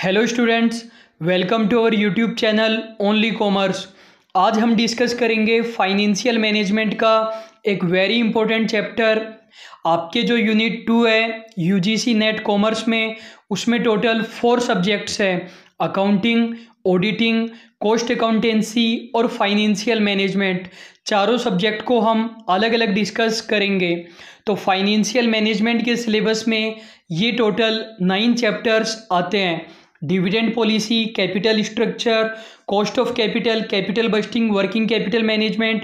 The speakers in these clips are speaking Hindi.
Hello students, welcome to our YouTube channel only commerce. आज हम डिस्कस करेंगे फाइनेंशियल मैनेजमेंट का एक वेरी इंपॉर्टेंट चैप्टर। आपके जो यूनिट 2 है यूजीसी नेट कॉमर्स में, उसमें टोटल 4 सब्जेक्ट्स हैं: अकाउंटिंग, ऑडिटिंग, कॉस्ट अकाउंटेंसी और फाइनेंशियल मैनेजमेंट। चारों सब्जेक्ट को हम अलग अलग डिस्कस करेंगे। तो फाइनेंशियल मैनेजमेंट के सिलेबस में ये टोटल 9 चैप्टर्स आते हैं: dividend policy, capital structure, cost of capital, capital budgeting, working capital management,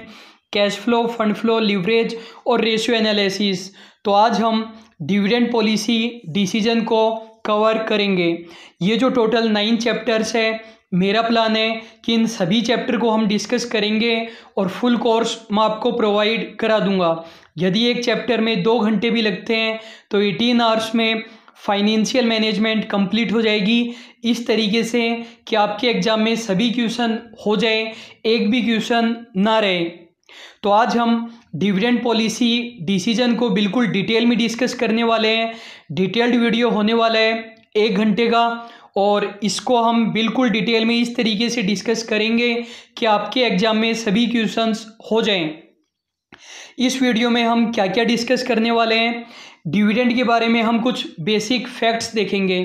cash flow, fund flow, leverage और रेशियो एनालिसिस। तो आज हम डिविडेंड पॉलिसी डिसीजन को कवर करेंगे। ये जो टोटल 9 चैप्टर्स है, मेरा प्लान है कि इन सभी चैप्टर को हम डिस्कस करेंगे और फुल कोर्स मैं आपको प्रोवाइड करा दूंगा। यदि एक चैप्टर में 2 घंटे भी लगते हैं तो 18 आवर्स में फाइनेंशियल मैनेजमेंट कंप्लीट हो जाएगी, इस तरीके से कि आपके एग्जाम में सभी क्वेश्चन हो जाए, एक भी क्वेश्चन ना रहे। तो आज हम डिविडेंड पॉलिसी डिसीजन को बिल्कुल डिटेल में डिस्कस करने वाले हैं। डिटेल्ड वीडियो होने वाला है 1 घंटे का, और इसको हम बिल्कुल डिटेल में इस तरीके से डिस्कस करेंगे कि आपके एग्जाम में सभी क्वेश्चंस हो जाएं। इस वीडियो में हम क्या क्या डिस्कस करने वाले हैं, डिविडेंड के बारे में हम कुछ बेसिक फैक्ट्स देखेंगे।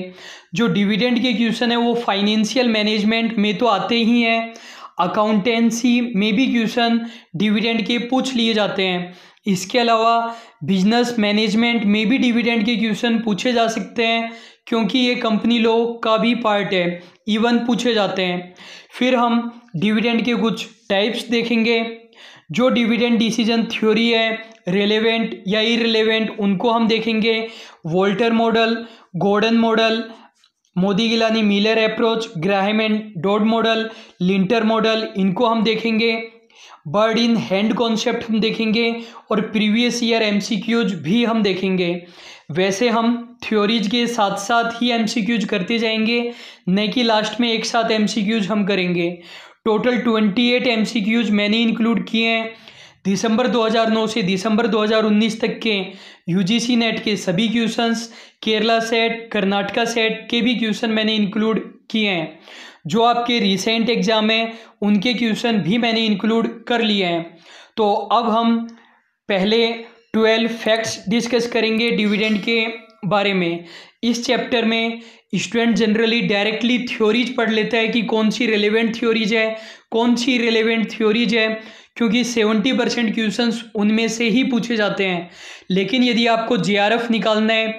जो डिविडेंड के क्वेश्चन है वो फाइनेंशियल मैनेजमेंट में तो आते ही हैं, अकाउंटेंसी में भी क्वेश्चन डिविडेंड के पूछ लिए जाते हैं। इसके अलावा बिजनेस मैनेजमेंट में भी डिविडेंड के क्वेश्चन पूछे जा सकते हैं, क्योंकि ये कंपनी लॉ का भी पार्ट है, इवन पूछे जाते हैं। फिर हम डिविडेंड के कुछ टाइप्स देखेंगे। जो डिविडेंड डिसीजन थ्योरी है, रेलेवेंट या इररिलेवेंट, उनको हम देखेंगे। Walter model, Gordon model, Modigliani Miller approach, Graham and Dodd model, Lintner model, इनको हम देखेंगे। बर्ड इन हैंड कॉन्सेप्ट हम देखेंगे और प्रीवियस ईयर एमसीक्यूज भी हम देखेंगे। वैसे हम थ्योरीज के साथ साथ ही एमसीक्यूज करते जाएंगे, न कि लास्ट में एक साथ एमसीक्यूज हम करेंगे। टोटल 28 एमसीक्यूज मैंने इंक्लूड किए हैं। दिसंबर 2009 से दिसंबर 2019 तक के यूजीसी नेट के सभी questions, Kerala set, Karnataka set के भी क्वेश्चन मैंने इंक्लूड किए हैं। जो आपके रिसेंट एग्जाम है उनके क्वेश्चन भी मैंने इंक्लूड कर लिए हैं। तो अब हम पहले 12 फैक्ट्स डिस्कस करेंगे डिविडेंड के बारे में। इस चैप्टर में स्टूडेंट जनरली डायरेक्टली थ्योरीज पढ़ लेता है कि कौन सी रिलेवेंट थ्योरीज है, कौन सी रिलेवेंट थ्योरीज है, क्योंकि 70% क्वेश्चंस उनमें से ही पूछे जाते हैं। लेकिन यदि आपको जेआरएफ निकालना है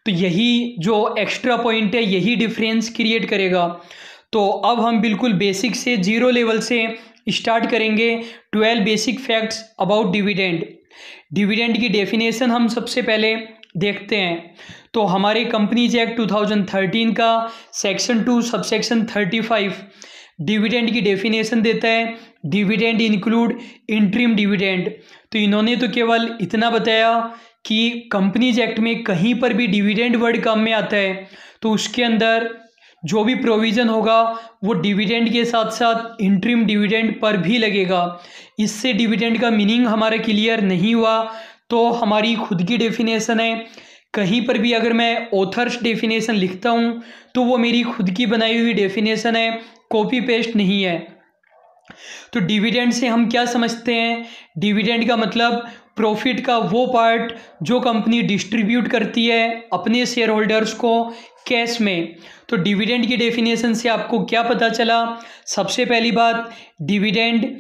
तो यही जो एक्स्ट्रा पॉइंट है यही डिफरेंस क्रिएट करेगा। तो अब हम बिल्कुल बेसिक से 0 लेवल से स्टार्ट करेंगे। 12 basic facts about dividend. Dividend की डेफिनेशन हम सबसे पहले देखते हैं। तो हमारे कंपनीज एक्ट 2013 का सेक्शन 2 सबसेक्शन 35 डिविडेंड की डेफिनेशन देता है: डिविडेंड इंक्लूड इंटरिम डिविडेंड। तो इन्होंने तो केवल इतना बताया कि कंपनीज एक्ट में कहीं पर भी डिविडेंड वर्ड काम में आता है तो उसके अंदर जो भी प्रोविज़न होगा वो डिविडेंड के साथ साथ इंटरिम डिविडेंड पर भी लगेगा। इससे डिविडेंड का मीनिंग हमारा क्लियर नहीं हुआ। तो हमारी खुद की डेफिनेशन है। कहीं पर भी अगर मैं ऑथर्स डेफिनेशन लिखता हूँ तो वो मेरी खुद की बनाई हुई डेफिनेशन है, कॉपी पेस्ट नहीं है। तो डिविडेंड से हम क्या समझते हैं? डिविडेंड का मतलब प्रॉफिट का वो पार्ट जो कंपनी डिस्ट्रीब्यूट करती है अपने शेयर होल्डर्स को कैश में। तो डिविडेंड की डेफिनेशन से आपको क्या पता चला? सबसे पहली बात, डिविडेंड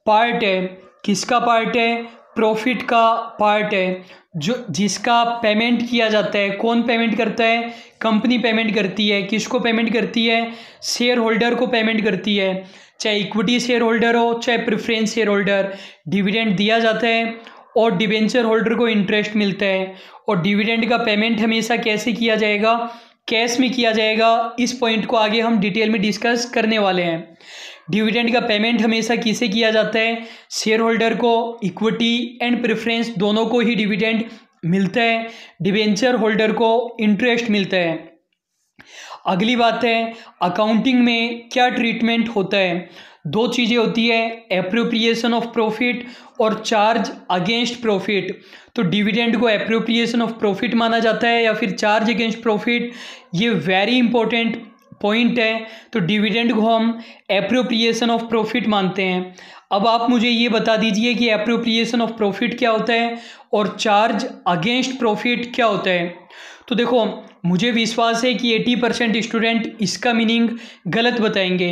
पार्ट है। किसका पार्ट है? प्रॉफिट का पार्ट है, जो जिसका पेमेंट किया जाता है। कौन पेमेंट करता है? कंपनी पेमेंट करती है। किसको पेमेंट करती है? शेयर होल्डर को पेमेंट करती है। चाहे इक्विटी शेयर होल्डर हो चाहे प्रेफरेंस शेयर होल्डर, डिविडेंड दिया जाता है और डिबेंचर होल्डर को इंटरेस्ट मिलता है। और डिविडेंड का पेमेंट हमेशा कैसे किया जाएगा? कैश में किया जाएगा। इस पॉइंट को आगे हम डिटेल में डिस्कस करने वाले हैं। डिविडेंड का पेमेंट हमेशा किसे किया जाता है? शेयर होल्डर को। इक्विटी एंड प्रेफरेंस दोनों को ही डिविडेंड मिलता है। डिबेंचर होल्डर को इंटरेस्ट मिलता है। अगली बात है, अकाउंटिंग में क्या ट्रीटमेंट होता है? 2 चीज़ें होती है, एप्रोप्रिएशन ऑफ प्रॉफिट और चार्ज अगेंस्ट प्रॉफिट। तो डिविडेंड को एप्रोप्रिएशन ऑफ प्रॉफिट माना जाता है या फिर चार्ज अगेंस्ट प्रॉफिट, ये वेरी इंपॉर्टेंट पॉइंट है, तो डिविडेंड को हम एप्रोप्रिएशन ऑफ प्रॉफिट मानते हैं। अब आप मुझे ये बता दीजिए कि एप्रोप्रिएशन ऑफ प्रॉफिट क्या होता है और चार्ज अगेंस्ट प्रॉफिट क्या होता है। तो देखो, मुझे विश्वास है कि 80% स्टूडेंट इसका मीनिंग गलत बताएंगे।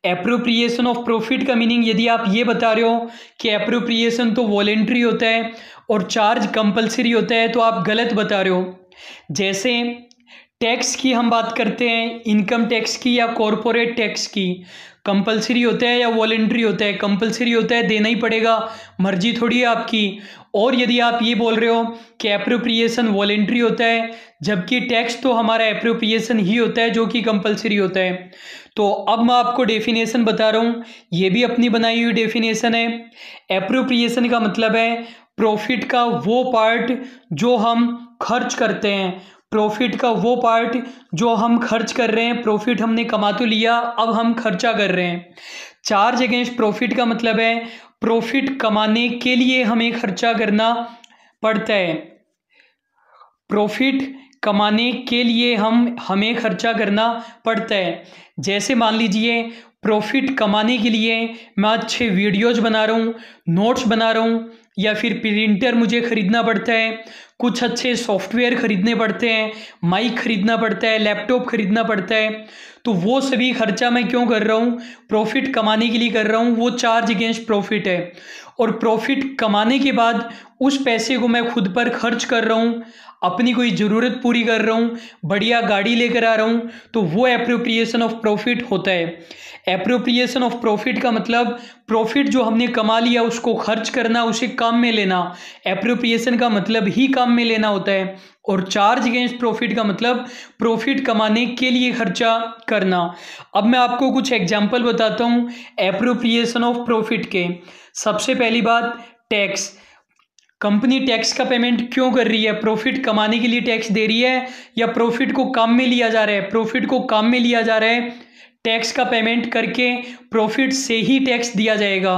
एप्रोप्रिएशन ऑफ प्रॉफिट का मीनिंग यदि आप ये बता रहे हो कि एप्रोप्रिएशन तो वॉलेंट्री होता है और चार्ज कंपलसरी होता है, तो आप गलत बता रहे हो। जैसे टैक्स की हम बात करते हैं, इनकम टैक्स की या कॉरपोरेट टैक्स की, कंपलसरी होता है या वॉलेंट्री होता है? कंपलसरी होता है, देना ही पड़ेगा, मर्जी थोड़ी है आपकी। और यदि आप ये बोल रहे हो कि एप्रोप्रिएशन वॉलेंट्री होता है, जबकि टैक्स तो हमारा एप्रोप्रिएशन ही होता है जो कि कंपलसरी होता है। तो अब मैं आपको डेफिनेशन बता रहा हूँ, ये भी अपनी बनाई हुई डेफिनेशन है। एप्रोप्रिएशन का मतलब है प्रॉफिट का वो पार्ट जो हम खर्च करते हैं, प्रॉफिट का वो पार्ट जो हम खर्च कर रहे हैं। प्रॉफिट हमने कमा तो लिया, अब हम खर्चा कर रहे हैं। चार्ज अगेंस्ट प्रॉफिट का मतलब है प्रॉफिट कमाने के लिए हमें खर्चा करना पड़ता है। प्रॉफिट कमाने के लिए हमें खर्चा करना पड़ता है। जैसे मान लीजिए, प्रॉफिट कमाने के लिए मैं अच्छे वीडियोज बना रहा हूँ, नोट्स बना रहा हूँ, या फिर प्रिंटर मुझे ख़रीदना पड़ता है, कुछ अच्छे सॉफ्टवेयर ख़रीदने पड़ते हैं, माइक ख़रीदना पड़ता है, लैपटॉप ख़रीदना पड़ता है। तो वो सभी खर्चा मैं क्यों कर रहा हूँ? प्रॉफिट कमाने के लिए कर रहा हूँ। वो चार्ज अगेंस्ट प्रॉफिट है। और प्रॉफिट कमाने के बाद उस पैसे को मैं खुद पर खर्च कर रहा हूँ, अपनी कोई ज़रूरत पूरी कर रहा हूँ, बढ़िया गाड़ी लेकर आ रहा हूँ, तो वो एप्रोप्रिएशन ऑफ प्रॉफिट होता है। एप्रोप्रिएशन ऑफ प्रॉफिट का मतलब प्रॉफिट जो हमने कमा लिया उसको खर्च करना, उसे काम में लेना। एप्रोप्रिएशन का मतलब ही काम में लेना होता है। और चार्ज अगेंस्ट प्रॉफिट का मतलब प्रॉफिट कमाने के लिए खर्चा करना। अब मैं आपको कुछ एग्जाम्पल बताता हूँ एप्रोप्रिएशन ऑफ प्रॉफिट के। सबसे पहली बात, टैक्स। कंपनी टैक्स का पेमेंट क्यों कर रही है? प्रॉफिट कमाने के लिए टैक्स दे रही है या प्रॉफिट को काम में लिया जा रहा है? प्रॉफिट को काम में लिया जा रहा है। टैक्स का पेमेंट करके प्रॉफिट से ही टैक्स दिया जाएगा।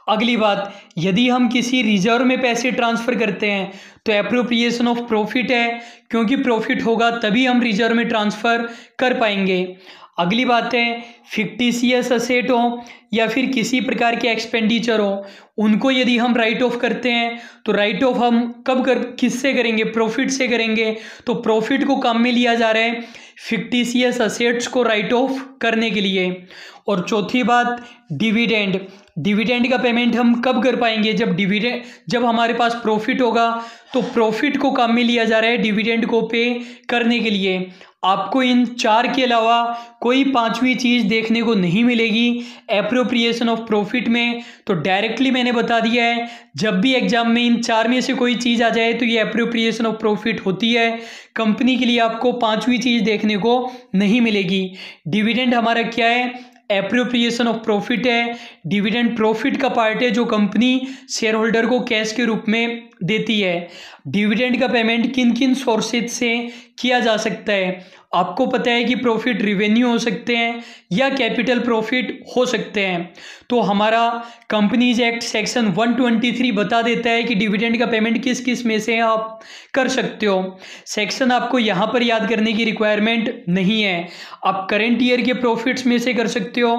अगली बात, यदि हम किसी रिजर्व में पैसे ट्रांसफ़र करते हैं तो एप्रोप्रिएशन ऑफ प्रॉफिट है, क्योंकि प्रॉफिट होगा तभी हम रिजर्व में ट्रांसफ़र कर पाएंगे। अगली बात है, फिक्टिशियस असेट हो या फिर किसी प्रकार के एक्सपेंडिचर हो, उनको यदि हम राइट ऑफ करते हैं तो राइट ऑफ हम किससे करेंगे? प्रॉफिट से करेंगे। तो प्रॉफिट को काम में लिया जा रहा है फिक्टिशियस असेट्स को राइट ऑफ करने के लिए। और चौथी बात, डिविडेंड। डिविडेंड का पेमेंट हम कब कर पाएंगे? जब हमारे पास प्रॉफिट होगा, तो प्रॉफिट को काम में लिया जा रहा है डिविडेंड को पे करने के लिए। आपको इन चार के अलावा कोई पांचवी चीज़ देखने को नहीं मिलेगी एप्रोप्रिएशन ऑफ प्रॉफिट में। तो डायरेक्टली मैंने बता दिया है, जब भी एग्जाम में इन चार में से कोई चीज़ आ जाए तो ये एप्रोप्रिएशन ऑफ प्रॉफिट होती है। कंपनी के लिए आपको पांचवी चीज़ देखने को नहीं मिलेगी। डिविडेंड हमारा क्या है? एप्रोप्रिएशन ऑफ प्रॉफिट है। डिविडेंड प्रॉफिट का पार्ट है जो कंपनी शेयर होल्डर को कैश के रूप में देती है। डिविडेंड का पेमेंट किन किन सोर्सेज से किया जा सकता है? आपको पता है कि प्रॉफिट रिवेन्यू हो सकते हैं या कैपिटल प्रॉफिट हो सकते हैं। तो हमारा कंपनीज एक्ट सेक्शन 123 बता देता है कि डिविडेंड का पेमेंट किस किस में से आप कर सकते हो। सेक्शन आपको यहाँ पर याद करने की रिक्वायरमेंट नहीं है। आप करेंट ईयर के प्रॉफिट्स में से कर सकते हो,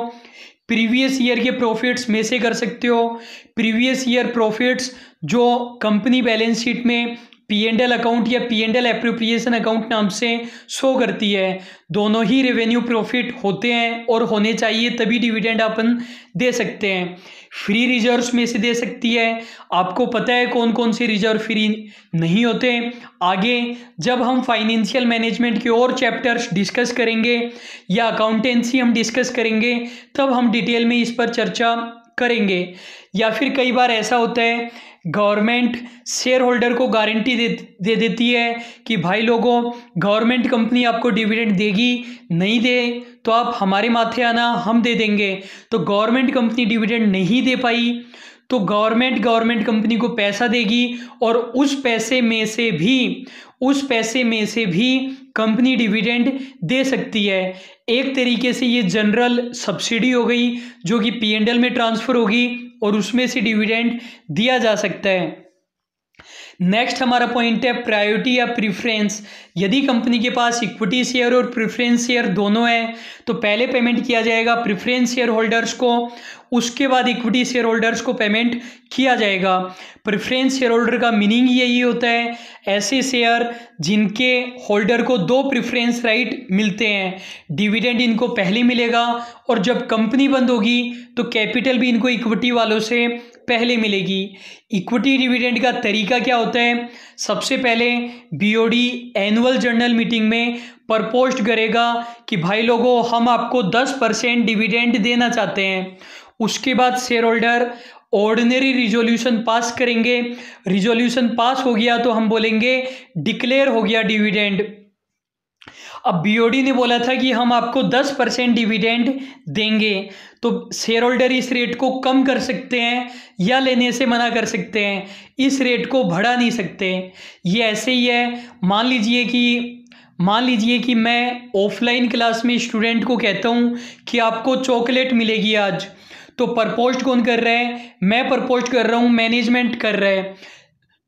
प्रीवियस ईयर के प्रॉफिट्स में से कर सकते हो। प्रीवियस ईयर प्रॉफिट्स जो कंपनी बैलेंस शीट में P&L अकाउंट या P&L एप्रोप्रिएशन अकाउंट नाम से शो करती है, दोनों ही रेवेन्यू प्रॉफिट होते हैं और होने चाहिए, तभी डिविडेंड अपन दे सकते हैं। फ्री रिजर्व्स में से दे सकती है। आपको पता है कौन कौन से रिजर्व फ्री नहीं होते। आगे जब हम फाइनेंशियल मैनेजमेंट के और चैप्टर्स डिस्कस करेंगे या अकाउंटेंसी हम डिस्कस करेंगे, तब हम डिटेल में इस पर चर्चा करेंगे। या फिर कई बार ऐसा होता है, गवर्नमेंट शेयर होल्डर को गारंटी दे देती है कि भाई लोगों, गवर्नमेंट कंपनी आपको डिविडेंड देगी, नहीं दे तो आप हमारे माथे आना, हम दे देंगे। तो गवर्नमेंट कंपनी डिविडेंड नहीं दे पाई तो गवर्नमेंट कंपनी को पैसा देगी और उस पैसे में से भी कंपनी डिविडेंड दे सकती है। एक तरीके से ये जनरल सब्सिडी हो गई जो कि P&L में ट्रांसफ़र होगी और उसमें से डिविडेंड दिया जा सकता है। नेक्स्ट हमारा पॉइंट है प्रायोरिटी या प्रीफरेंस। यदि कंपनी के पास इक्विटी शेयर और प्रेफरेंस शेयर दोनों है तो पहले पेमेंट किया जाएगा प्रेफरेंस शेयर होल्डर्स को, उसके बाद इक्विटी शेयर होल्डर्स को पेमेंट किया जाएगा। प्रेफरेंस शेयर होल्डर का मीनिंग यही होता है ऐसे शेयर जिनके होल्डर को 2 प्रेफरेंस राइट मिलते हैं, डिविडेंड इनको पहले मिलेगा और जब कंपनी बंद होगी तो कैपिटल भी इनको इक्विटी वालों से पहले मिलेगी। इक्विटी डिविडेंड का तरीका क्या होता है? सबसे पहले बीओडी एनुअल जनरल मीटिंग में प्रपोज करेगा कि भाई लोगों हम आपको 10% डिविडेंड देना चाहते हैं। उसके बाद share holder ordinary resolution pass करेंगे। रिजोल्यूशन पास हो गया तो हम बोलेंगे डिक्लेयर हो गया डिविडेंड। अब बीओडी ने बोला था कि हम आपको 10% डिविडेंड देंगे, तो शेयर होल्डर इस रेट को कम कर सकते हैं या लेने से मना कर सकते हैं, इस रेट को बढ़ा नहीं सकते। ये ऐसे ही है, मान लीजिए कि मैं ऑफलाइन क्लास में स्टूडेंट को कहता हूँ कि आपको चॉकलेट मिलेगी आज, तो प्रपोज कौन कर रहा है? मैं प्रपोज कर रहा हूँ, मैनेजमेंट कर रहा है।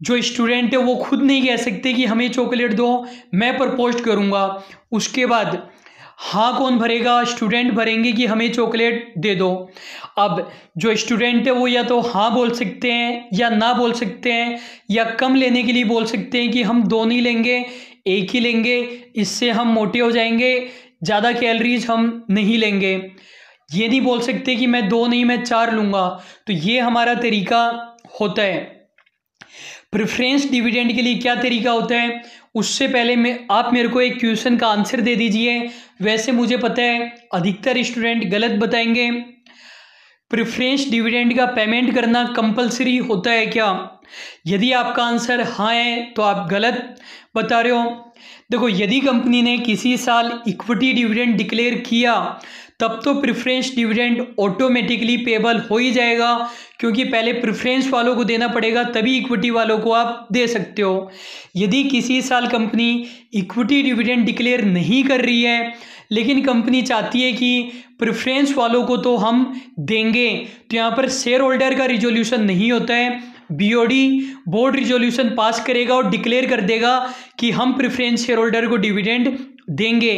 जो स्टूडेंट है वो खुद नहीं कह सकते कि हमें चॉकलेट दो, मैं प्रपोज करूँगा। उसके बाद हाँ कौन भरेगा? स्टूडेंट भरेंगे कि हमें चॉकलेट दे दो। अब जो स्टूडेंट है वो या तो हाँ बोल सकते हैं या ना बोल सकते हैं, या कम लेने के लिए बोल सकते हैं कि हम 2 नहीं लेंगे, 1 ही लेंगे, इससे हम मोटे हो जाएंगे, ज़्यादा कैलोरीज हम नहीं लेंगे। ये नहीं बोल सकते कि मैं 2 नहीं मैं 4 लूँगा। तो ये हमारा तरीका होता है। प्रेफरेंस डिविडेंड के लिए क्या तरीका होता है, उससे पहले आप मेरे को एक क्वेश्चन का आंसर दे दीजिए। वैसे मुझे पता है अधिकतर स्टूडेंट गलत बताएंगे। प्रेफरेंस डिविडेंड का पेमेंट करना कंपलसरी होता है क्या? यदि आपका आंसर हाँ है तो आप गलत बता रहे हो। देखो, यदि कंपनी ने किसी साल इक्विटी डिविडेंड डिक्लेयर किया तब तो प्रेफरेंस डिविडेंड ऑटोमेटिकली पेबल हो ही जाएगा, क्योंकि पहले प्रेफरेंस वालों को देना पड़ेगा तभी इक्विटी वालों को आप दे सकते हो। यदि किसी साल कंपनी इक्विटी डिविडेंड डिक्लेयर नहीं कर रही है लेकिन कंपनी चाहती है कि प्रेफरेंस वालों को तो हम देंगे, तो यहाँ पर शेयर होल्डर का रिजोल्यूशन नहीं होता है, बीओडी बोर्ड रिजोल्यूशन पास करेगा और डिक्लेयर कर देगा कि हम प्रेफरेंस शेयर होल्डर को डिविडेंड देंगे।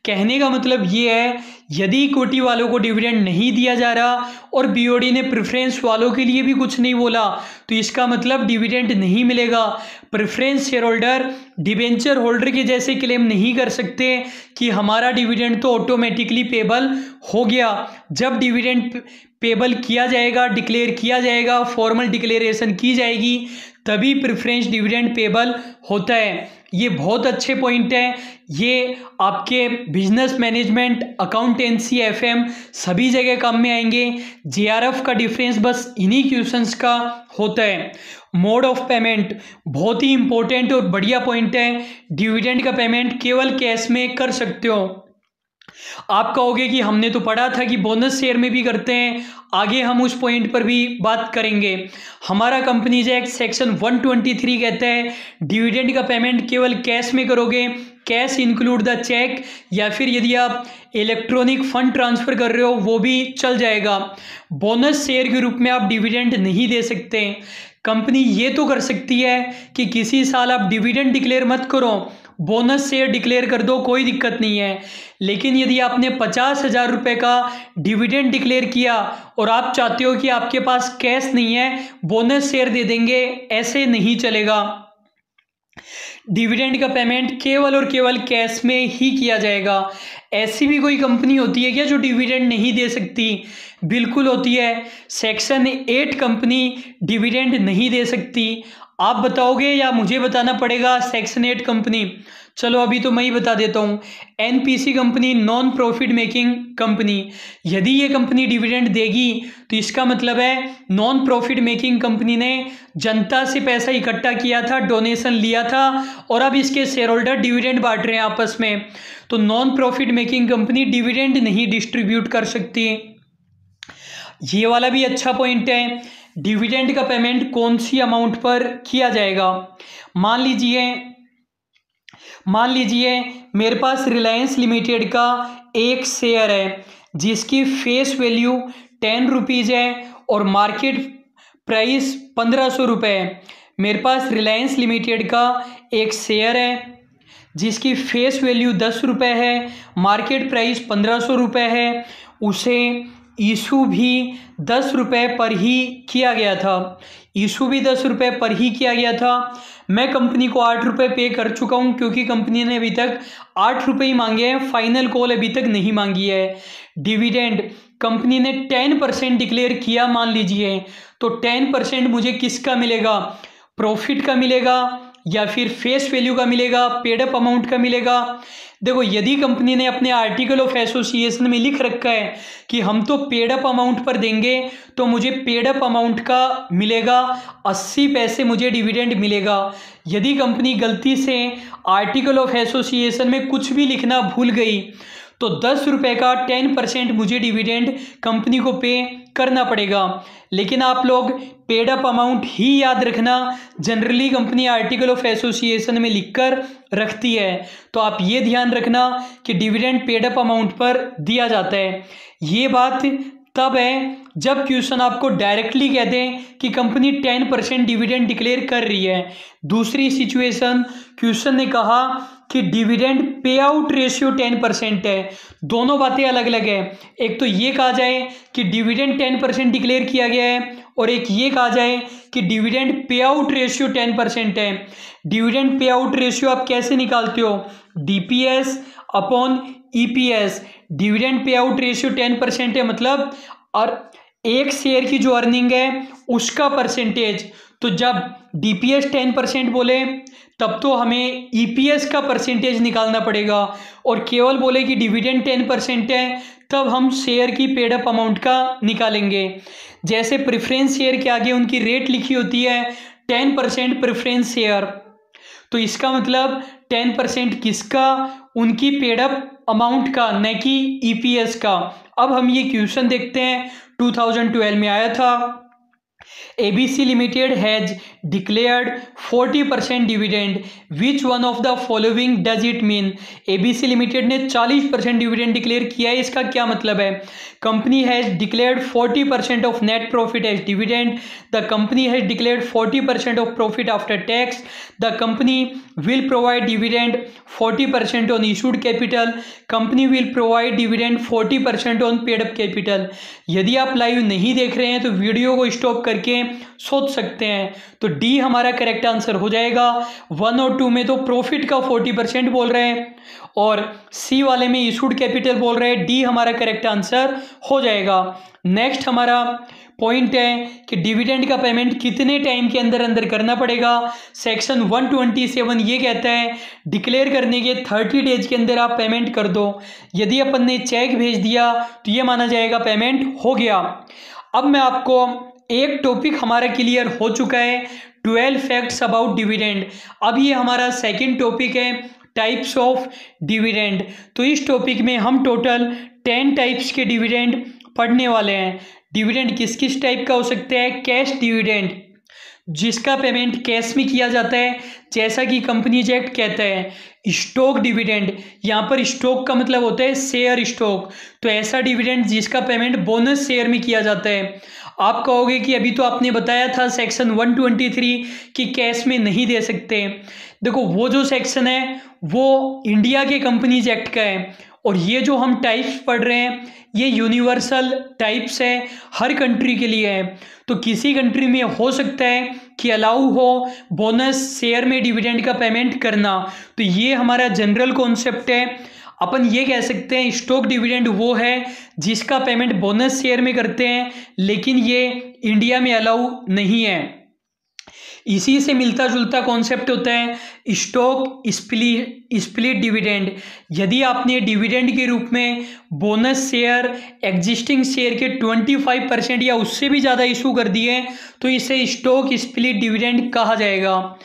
कहने का मतलब ये है, यदि इक्विटी वालों को डिविडेंड नहीं दिया जा रहा और बीओडी ने प्रेफरेंस वालों के लिए भी कुछ नहीं बोला तो इसका मतलब डिविडेंड नहीं मिलेगा। Preference share holder debenture holder के जैसे क्लेम नहीं कर सकते कि हमारा डिविडेंड तो ऑटोमेटिकली पेबल हो गया। जब डिविडेंड पेबल किया जाएगा, डिक्लेयर किया जाएगा, फॉर्मल डिक्लेरेशन की जाएगी, तभी प्रेफरेंस डिविडेंड पेबल होता है। ये बहुत अच्छे पॉइंट है, ये आपके बिजनेस मैनेजमेंट, अकाउंटेंसी, एफएम सभी जगह काम में आएंगे। जेआरएफ का डिफरेंस बस इन्हीं क्वेश्चंस का होता है। मोड ऑफ पेमेंट बहुत ही इंपॉर्टेंट और बढ़िया पॉइंट है। डिविडेंड का पेमेंट केवल कैश में कर सकते हो। आप कहोगे कि हमने तो पढ़ा था कि बोनस शेयर में भी करते हैं, आगे हम उस पॉइंट पर भी बात करेंगे। हमारा कंपनीज एक्ट सेक्शन 123 कहता है डिविडेंड का पेमेंट केवल कैश में करोगे, कैश इंक्लूड द चेक, या फिर यदि आप इलेक्ट्रॉनिक फंड ट्रांसफर कर रहे हो वो भी चल जाएगा। बोनस शेयर के रूप में आप डिविडेंड नहीं दे सकते। कंपनी ये तो कर सकती है कि किसी साल आप डिविडेंड डिक्लेयर मत करो, बोनस शेयर डिक्लेयर कर दो, कोई दिक्कत नहीं है। लेकिन यदि आपने 50,000 रुपये का डिविडेंड डिक्लेयर किया और आप चाहते हो कि आपके पास कैश नहीं है, बोनस शेयर दे देंगे, ऐसे नहीं चलेगा। डिविडेंड का पेमेंट केवल और केवल कैश में ही किया जाएगा। ऐसी भी कोई कंपनी होती है क्या जो डिविडेंड नहीं दे सकती? बिल्कुल होती है। सेक्शन 8 कंपनी डिविडेंड नहीं दे सकती। आप बताओगे या मुझे बताना पड़ेगा सेक्शन 8 कंपनी? चलो अभी तो मैं ही बता देता हूँ। NPC company, non profit making company. यदि ये कंपनी डिविडेंड देगी तो इसका मतलब है नॉन प्रॉफिट मेकिंग कंपनी ने जनता से पैसा इकट्ठा किया था, डोनेशन लिया था और अब इसके शेयर होल्डर डिविडेंड बांट रहे हैं आपस में। तो non profit making company dividend नहीं डिस्ट्रीब्यूट कर सकती। ये वाला भी अच्छा पॉइंट है। डिविडेंड का पेमेंट कौन सी अमाउंट पर किया जाएगा? मान लीजिए मेरे पास रिलायंस लिमिटेड का एक शेयर है जिसकी फेस वैल्यू 10 रुपीज़ है और मार्केट प्राइस 1500 रुपये है। मेरे पास रिलायंस लिमिटेड का एक शेयर है जिसकी फेस वैल्यू 10 रुपये है, मार्केट प्राइस 1500 रुपये है, उसे इशू भी 10 रुपये पर ही किया गया था। इशू भी 10 रुपये पर ही किया गया था। मैं कंपनी को 8 रुपये पे कर चुका हूँ क्योंकि कंपनी ने अभी तक 8 रुपये ही मांगे हैं, फाइनल कॉल अभी तक नहीं मांगी है। डिविडेंड कंपनी ने 10% डिक्लेयर किया मान लीजिए, तो 10% मुझे किसका मिलेगा? प्रॉफिट का मिलेगा या फिर फेस वैल्यू का मिलेगा, पेड अप अमाउंट का मिलेगा? देखो, यदि कंपनी ने अपने आर्टिकल ऑफ एसोसिएशन में लिख रखा है कि हम तो पेड अप अमाउंट पर देंगे, तो मुझे पेड अप अमाउंट का मिलेगा 80 पैसे मुझे डिविडेंड मिलेगा। यदि कंपनी गलती से आर्टिकल ऑफ एसोसिएशन में कुछ भी लिखना भूल गई तो 10 रुपये का 10% मुझे डिविडेंड कंपनी को पे करना पड़ेगा। लेकिन आप लोग पेड अप अमाउंट ही याद रखना, generally company article of association में लिखकर रखती है, तो आप ये ध्यान रखना कि डिविडेंड पेड अप अमाउंट पर दिया जाता है। ये बात तब है जब क्वेश्चन आपको डायरेक्टली कह दें कि कंपनी 10% डिविडेंड डिक्लेयर कर रही है। दूसरी सिचुएशन, क्वेश्चन ने कहा कि डिविडेंड पे आउट रेशियो 10% है। दोनों बातें अलग अलग है। एक तो ये कहा जाए कि डिविडेंड 10% डिक्लेयर किया गया है, और एक ये कहा जाए कि डिविडेंड पे आउट रेशियो 10% है। डिविडेंड पे आउट रेशियो आप कैसे निकालते हो? DPS upon EPS. Dividend pay out ratio 10% है, मतलब और एक शेयर की जो अर्निंग है उसका परसेंटेज। तो जब डीपीएस 10% बोले तब तो हमें ईपीएस का परसेंटेज निकालना पड़ेगा, और केवल बोले कि डिविडेंड 10% है तब हम शेयर की पेड अप अमाउंट का निकालेंगे। जैसे प्रेफरेंस शेयर के आगे उनकी रेट लिखी होती है 10% प्रेफरेंस शेयर, तो इसका मतलब 10% किसका? उनकी पेड अप अमाउंट का, न कि ईपीएस का। अब हम ये क्वेश्चन देखते हैं, 2012 में आया था। ABC Limited has declared 40% dividend. Which one of the following does it mean? ABC Limited ने 40% डिविडेंड डिक्लेयर किया है, इसका क्या मतलब है? Company has declared 40% of net profit as dividend. The company has declared 40% of profit after tax. The company will provide dividend 40% on issued capital. Company will provide dividend 40% on paid up capital. यदि आप लाइव नहीं देख रहे हैं तो वीडियो को स्टॉप करके सोच सकते हैं, तो डी हमारा करेक्ट आंसर हो जाएगा। 1 और 2 में तो प्रॉफिट का 40% बोल रहे हैं और सी वाले में इशूड कैपिटल बोल रहे हैं, डी हमारा करेक्ट आंसर हो जाएगा। नेक्स्ट हमारा पॉइंट है कि डिविडेंड का पेमेंट कितने टाइम के अंदर अंदर करना पड़ेगा। सेक्शन 127 ये कहता है डिक्लेयर करने के 30 डेज के अंदर आप पेमेंट कर दो। यदि अपन ने चेक भेज दिया तो ये माना जाएगा पेमेंट हो गया। अब मैं आपको एक टॉपिक हमारा क्लियर हो चुका है, 12 फैक्ट्स अबाउट डिविडेंड। अब ये हमारा सेकंड टॉपिक है, टाइप्स ऑफ डिविडेंड। तो इस टॉपिक में हम टोटल 10 टाइप्स के डिविडेंड पढ़ने वाले हैं। डिविडेंड किस किस टाइप का हो सकता है? कैश डिविडेंड, जिसका पेमेंट कैश में किया जाता है जैसा कि कंपनीज एक्ट कहता है। स्टॉक डिविडेंड, यहाँ पर स्टॉक का मतलब होता है शेयर स्टॉक, तो ऐसा डिविडेंड जिसका पेमेंट बोनस शेयर में किया जाता है। आप कहोगे कि अभी तो आपने बताया था सेक्शन 123 कि कैश में नहीं दे सकते। देखो, वो जो सेक्शन है वो इंडिया के कंपनीज एक्ट का है, और ये जो हम टाइप्स पढ़ रहे हैं ये यूनिवर्सल टाइप्स है, हर कंट्री के लिए है। तो किसी कंट्री में हो सकता है कि अलाउ हो बोनस शेयर में डिविडेंड का पेमेंट करना, तो ये हमारा जनरल कॉन्सेप्ट है। अपन ये कह सकते हैं स्टॉक डिविडेंड वो है जिसका पेमेंट बोनस शेयर में करते हैं, लेकिन ये इंडिया में अलाउ नहीं है। इसी से मिलता जुलता कॉन्सेप्ट होता है स्टॉक स्प्लिट डिविडेंड। यदि आपने डिविडेंड के रूप में बोनस शेयर एग्जिस्टिंग शेयर के 25% या उससे भी ज़्यादा इशू कर दिए तो इसे स्टॉक स्प्लिट डिविडेंड कहा जाएगा।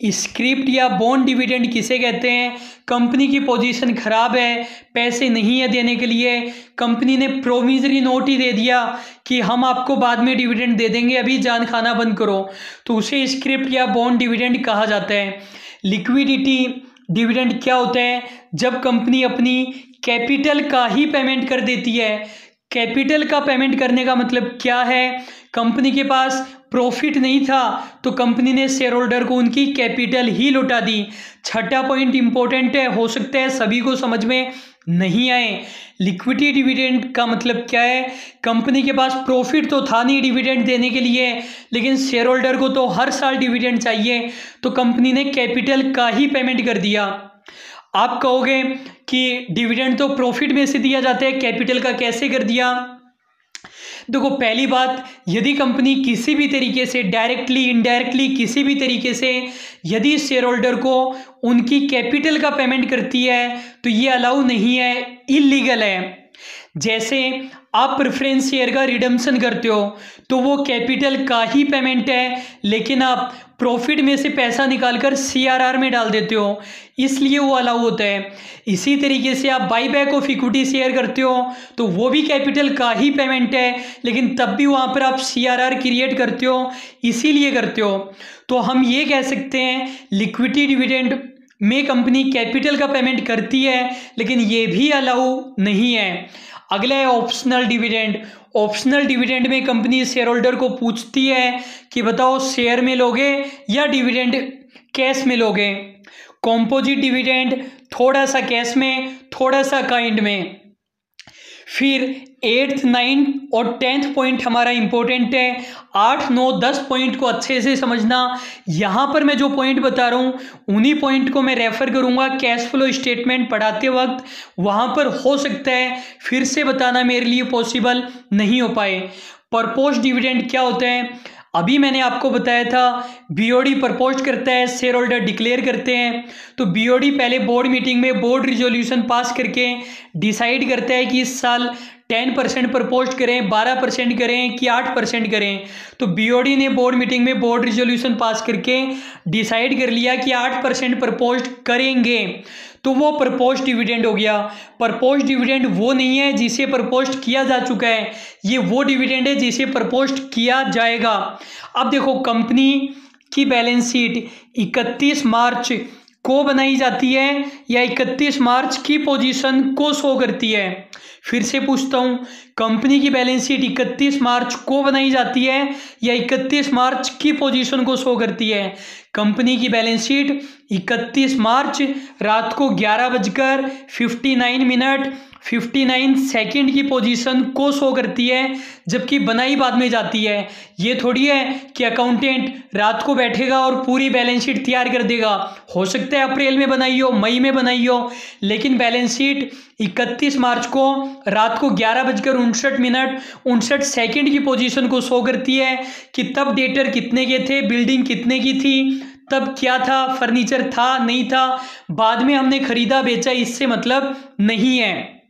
स्क्रिप्ट या बॉन्ड डिविडेंड किसे कहते हैं? कंपनी की पोजीशन खराब है, पैसे नहीं है देने के लिए, कंपनी ने प्रोविजरी नोट ही दे दिया कि हम आपको बाद में डिविडेंड दे देंगे, अभी जान खाना बंद करो, तो उसे स्क्रिप्ट या बॉन्ड डिविडेंड कहा जाता है। लिक्विडिटी डिविडेंड क्या होता है? जब कंपनी अपनी कैपिटल का ही पेमेंट कर देती है, कैपिटल का पेमेंट करने का मतलब क्या है? कंपनी के पास प्रॉफिट नहीं था तो कंपनी ने शेयर होल्डर को उनकी कैपिटल ही लौटा दी। छठा पॉइंट इंपॉर्टेंट है, हो सकता है सभी को समझ में नहीं आए। लिक्विडिटी डिविडेंड का मतलब क्या है? कंपनी के पास प्रॉफिट तो था नहीं डिविडेंड देने के लिए, लेकिन शेयर होल्डर को तो हर साल डिविडेंड चाहिए, तो कंपनी ने कैपिटल का ही पेमेंट कर दिया। आप कहोगे कि डिविडेंड तो प्रॉफिट में से दिया जाता है, कैपिटल का कैसे कर दिया? देखो, पहली बात, यदि कंपनी किसी भी तरीके से डायरेक्टली इनडायरेक्टली किसी भी तरीके से यदि शेयर होल्डर को उनकी कैपिटल का पेमेंट करती है तो ये अलाउ नहीं है, इलीगल है। जैसे आप प्रेफरेंस शेयर का रिडम्पशन करते हो तो वो कैपिटल का ही पेमेंट है, लेकिन आप प्रॉफिट में से पैसा निकालकर सीआरआर में डाल देते हो, इसलिए वो अलाउ होता है। इसी तरीके से आप बाईबैक ऑफ इक्विटी शेयर करते हो तो वो भी कैपिटल का ही पेमेंट है, लेकिन तब भी वहाँ पर आप सीआरआर क्रिएट करते हो, इसीलिए करते हो। तो हम ये कह सकते हैं लिक्विडिटी डिविडेंड में कंपनी कैपिटल का पेमेंट करती है, लेकिन ये भी अलाउ नहीं है। अगला है ऑप्शनल डिविडेंड। ऑप्शनल डिविडेंड में कंपनी शेयर होल्डर को पूछती है कि बताओ शेयर में लोगे या डिविडेंड कैश में लोगे। कॉम्पोजिट डिविडेंड, थोड़ा सा कैश में थोड़ा सा काइंड में। फिर 8th 9th और 10th पॉइंट हमारा इंपॉर्टेंट है। 8, 9, 10 पॉइंट को अच्छे से समझना। यहाँ पर मैं जो पॉइंट बता रहा हूँ उन्हीं पॉइंट को मैं रेफर करूँगा कैश फ्लो स्टेटमेंट पढ़ाते वक्त, वहाँ पर हो सकता है फिर से बताना मेरे लिए पॉसिबल नहीं हो पाए। परपोज डिविडेंड क्या होता है? अभी मैंने आपको बताया था बीओडी प्रपोज करता है, शेयर होल्डर डिक्लेयर करते हैं, तो बीओडी पहले बोर्ड मीटिंग में बोर्ड रिजोल्यूशन पास करके डिसाइड करता है कि इस साल 10% प्रपोज करें, 12% करें कि 8% करें। तो बीओडी ने बोर्ड मीटिंग में बोर्ड रिजोल्यूशन पास करके डिसाइड कर लिया कि 8% प्रपोज करेंगे, तो वो प्रपोज डिविडेंड हो गया। प्रपोज डिविडेंड वो नहीं है जिसे प्रपोज किया जा चुका है, ये वो डिविडेंड है जिसे प्रपोज किया जाएगा। अब देखो, कंपनी की बैलेंस शीट 31 मार्च को बनाई जाती है या 31 मार्च की पोजीशन को शो करती है? फिर से पूछता हूं, कंपनी की बैलेंस शीट 31 मार्च को बनाई जाती है या 31 मार्च की पोजीशन को शो करती है? कंपनी की बैलेंस शीट 31 मार्च रात को 11:59 की पोजीशन को शो करती है, जबकि बनाई बाद में जाती है। ये थोड़ी है कि अकाउंटेंट रात को बैठेगा और पूरी बैलेंस शीट तैयार कर देगा। हो सकता है अप्रैल में बनाई हो, मई में बनाई हो, लेकिन बैलेंस शीट 31 मार्च को रात को 11:59 की पोजीशन को शो करती है कि तब डेटर कितने के थे, बिल्डिंग कितने की थी, तब क्या था, फर्नीचर था नहीं था, बाद में हमने खरीदा बेचा, इससे मतलब नहीं है।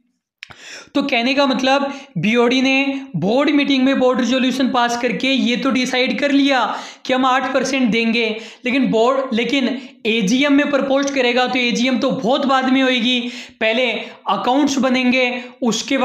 तो कहने का मतलब बीओडी ने बोर्ड मीटिंग में बोर्ड रिजोल्यूशन पास करके ये तो डिसाइड कर लिया कि हम 8% देंगे, लेकिन एजीएम में प्रपोज करेगा तो एजीएम तो बहुत बाद में होगी। पहले अकाउंट्स बनेंगे, उसके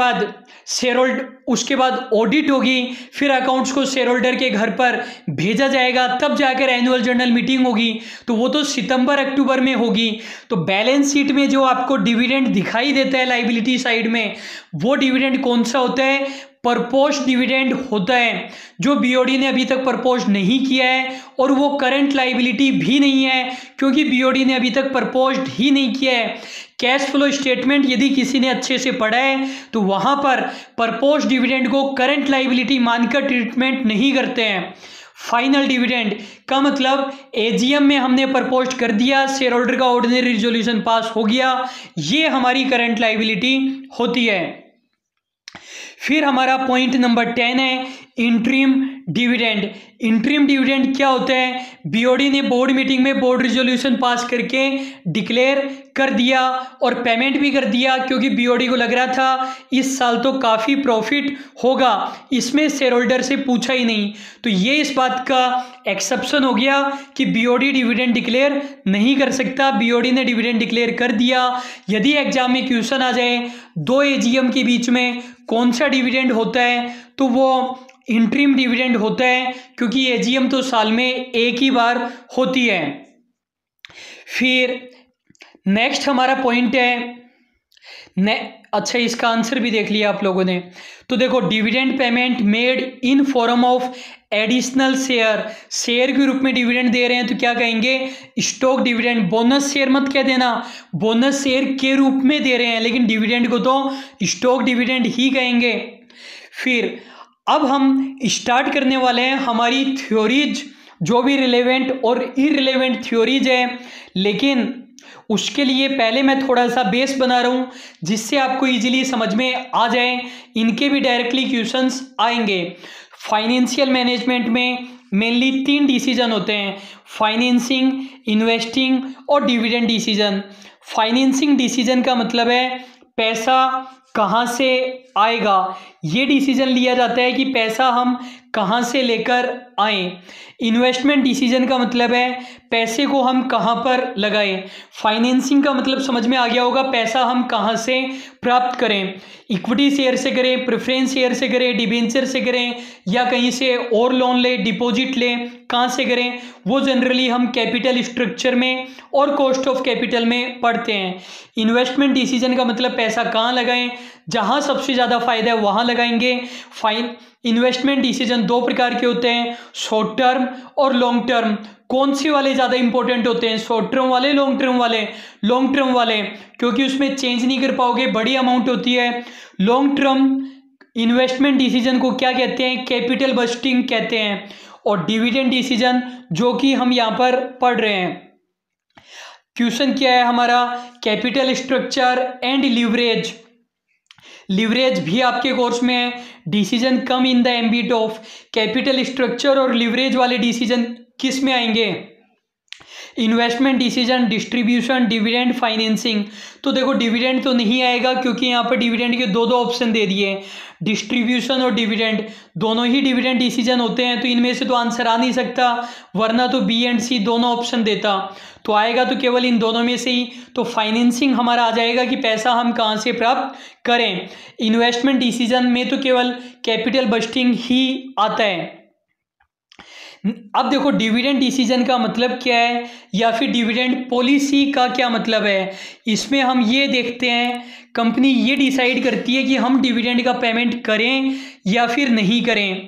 बाद ऑडिट होगी, फिर अकाउंट्स को शेयर होल्डर के घर पर भेजा जाएगा, तब जाकर एनुअल जनरल मीटिंग होगी, तो वो तो सितंबर अक्टूबर में होगी। तो बैलेंस शीट में जो आपको डिविडेंड दिखाई देता है लायबिलिटी साइड में, वो डिविडेंड कौन सा होता है? प्रपोज डिविडेंड होता है, जो बीओडी ने अभी तक प्रपोज नहीं किया है, और वो करंट लायबिलिटी भी नहीं है क्योंकि बीओडी ने अभी तक प्रपोज ही नहीं किया है। कैश फ्लो स्टेटमेंट यदि किसी ने अच्छे से पढ़ा है तो वहां पर प्रपोज डिविडेंड को करंट लायबिलिटी मानकर ट्रीटमेंट नहीं करते हैं। फाइनल डिविडेंड का मतलब एजीएम में हमने प्रपोज कर दिया, शेयर होल्डर का ऑर्डिनरी रिजोल्यूशन पास हो गया, ये हमारी करंट लायबिलिटी होती है। फिर हमारा पॉइंट नंबर 10 है इंटरिम डिविडेंड। इंटरिम डिविडेंड क्या होता है? बीओडी ने बोर्ड मीटिंग में बोर्ड रिजोल्यूशन पास करके डिक्लेयर कर दिया और पेमेंट भी कर दिया, क्योंकि बीओडी को लग रहा था इस साल तो काफ़ी प्रॉफिट होगा, इसमें शेयर होल्डर से पूछा ही नहीं। तो ये इस बात का एक्सेप्शन हो गया कि बीओडी डिविडेंड डिक्लेयर नहीं कर सकता, बीओडी ने डिविडेंड डिक्लेयर कर दिया। यदि एग्जाम में क्वेश्चन आ जाए दो एजीएम के बीच में कौन सा डिविडेंड होता है, तो वो इंटरिम डिविडेंड होता है, क्योंकि एजीएम तो साल में एक ही बार होती है। फिर नेक्स्ट हमारा पॉइंट है अच्छा, इसका आंसर भी देख लिया आप लोगों ने। तो देखो, dividend payment made in form of additional share, share के रूप में डिविडेंड दे रहे हैं तो क्या कहेंगे, स्टॉक डिविडेंड। बोनस शेयर मत कह देना, बोनस शेयर के रूप में दे रहे हैं, लेकिन डिविडेंड को तो स्टॉक डिविडेंड ही कहेंगे। फिर अब हम स्टार्ट करने वाले हैं हमारी थ्योरीज, जो भी रिलेवेंट और इररिलेवेंट थ्योरीज है, लेकिन उसके लिए पहले मैं थोड़ा सा बेस बना रहा हूँ जिससे आपको इजीली समझ में आ जाए। इनके भी डायरेक्टली क्वेश्चंस आएंगे। फाइनेंशियल मैनेजमेंट में मेनली 3 डिसीजन होते हैं, फाइनेंसिंग, इन्वेस्टिंग और डिविडेंड डिसीजन। फाइनेंसिंग डिसीजन का मतलब है पैसा कहाँ से आएगा, ये डिसीजन लिया जाता है कि पैसा हम कहाँ से लेकर आएँ। इन्वेस्टमेंट डिसीजन का मतलब है पैसे को हम कहाँ पर लगाएं। फाइनेंसिंग का मतलब समझ में आ गया होगा, पैसा हम कहाँ से प्राप्त करें, इक्विटी शेयर से करें, प्रेफरेंस शेयर से करें, डिबेंचर से करें, या कहीं से और लोन ले, डिपॉजिट लें, कहाँ से करें, वो जनरली हम कैपिटल स्ट्रक्चर में और कॉस्ट ऑफ कैपिटल में पढ़ते हैं। इन्वेस्टमेंट डिसीजन का मतलब पैसा कहाँ लगाएं, जहाँ सबसे ज़्यादा फायदा है वहाँ लगाएंगे। इन्वेस्टमेंट डिसीजन 2 प्रकार के होते हैं, शॉर्ट टर्म और लॉन्ग टर्म। कौन से वाले ज़्यादा इंपॉर्टेंट होते हैं, शॉर्ट टर्म वाले, लॉन्ग टर्म वाले? लॉन्ग टर्म वाले, क्योंकि उसमें चेंज नहीं कर पाओगे, बड़ी अमाउंट होती है। लॉन्ग टर्म इन्वेस्टमेंट डिसीजन को क्या कहते हैं, कैपिटल बस्टिंग कहते हैं। और डिविडेंड डिसीजन जो कि हम यहाँ पर पढ़ रहे हैं। क्वेश्चन क्या है हमारा, capital structure and leverage. Leverage भी आपके कोर्स में है। Decision come in the ambit of, capital structure और लीवरेज वाले डिसीजन किस में आएंगे, investment decision, distribution, dividend, financing. तो देखो, डिविडेंड तो नहीं आएगा क्योंकि यहाँ पर डिविडेंड के 2 ऑप्शन दे दिए हैं, डिस्ट्रीब्यूशन और डिविडेंड, दोनों ही डिविडेंड डिसीजन होते हैं, तो इनमें से तो आंसर आ नहीं सकता, वरना तो बी एंड सी दोनों ऑप्शन देता, तो आएगा तो केवल इन दोनों में से ही। तो फाइनेंसिंग हमारा आ जाएगा कि पैसा हम कहाँ से प्राप्त करें। इन्वेस्टमेंट डिसीजन में तो केवल कैपिटल बस्टिंग ही आता है। अब देखो, डिविडेंड डिसीजन का मतलब क्या है, या फिर डिविडेंड पॉलिसी का क्या मतलब है। इसमें हम ये देखते हैं, कंपनी ये डिसाइड करती है कि हम डिविडेंड का पेमेंट करें या फिर नहीं करें।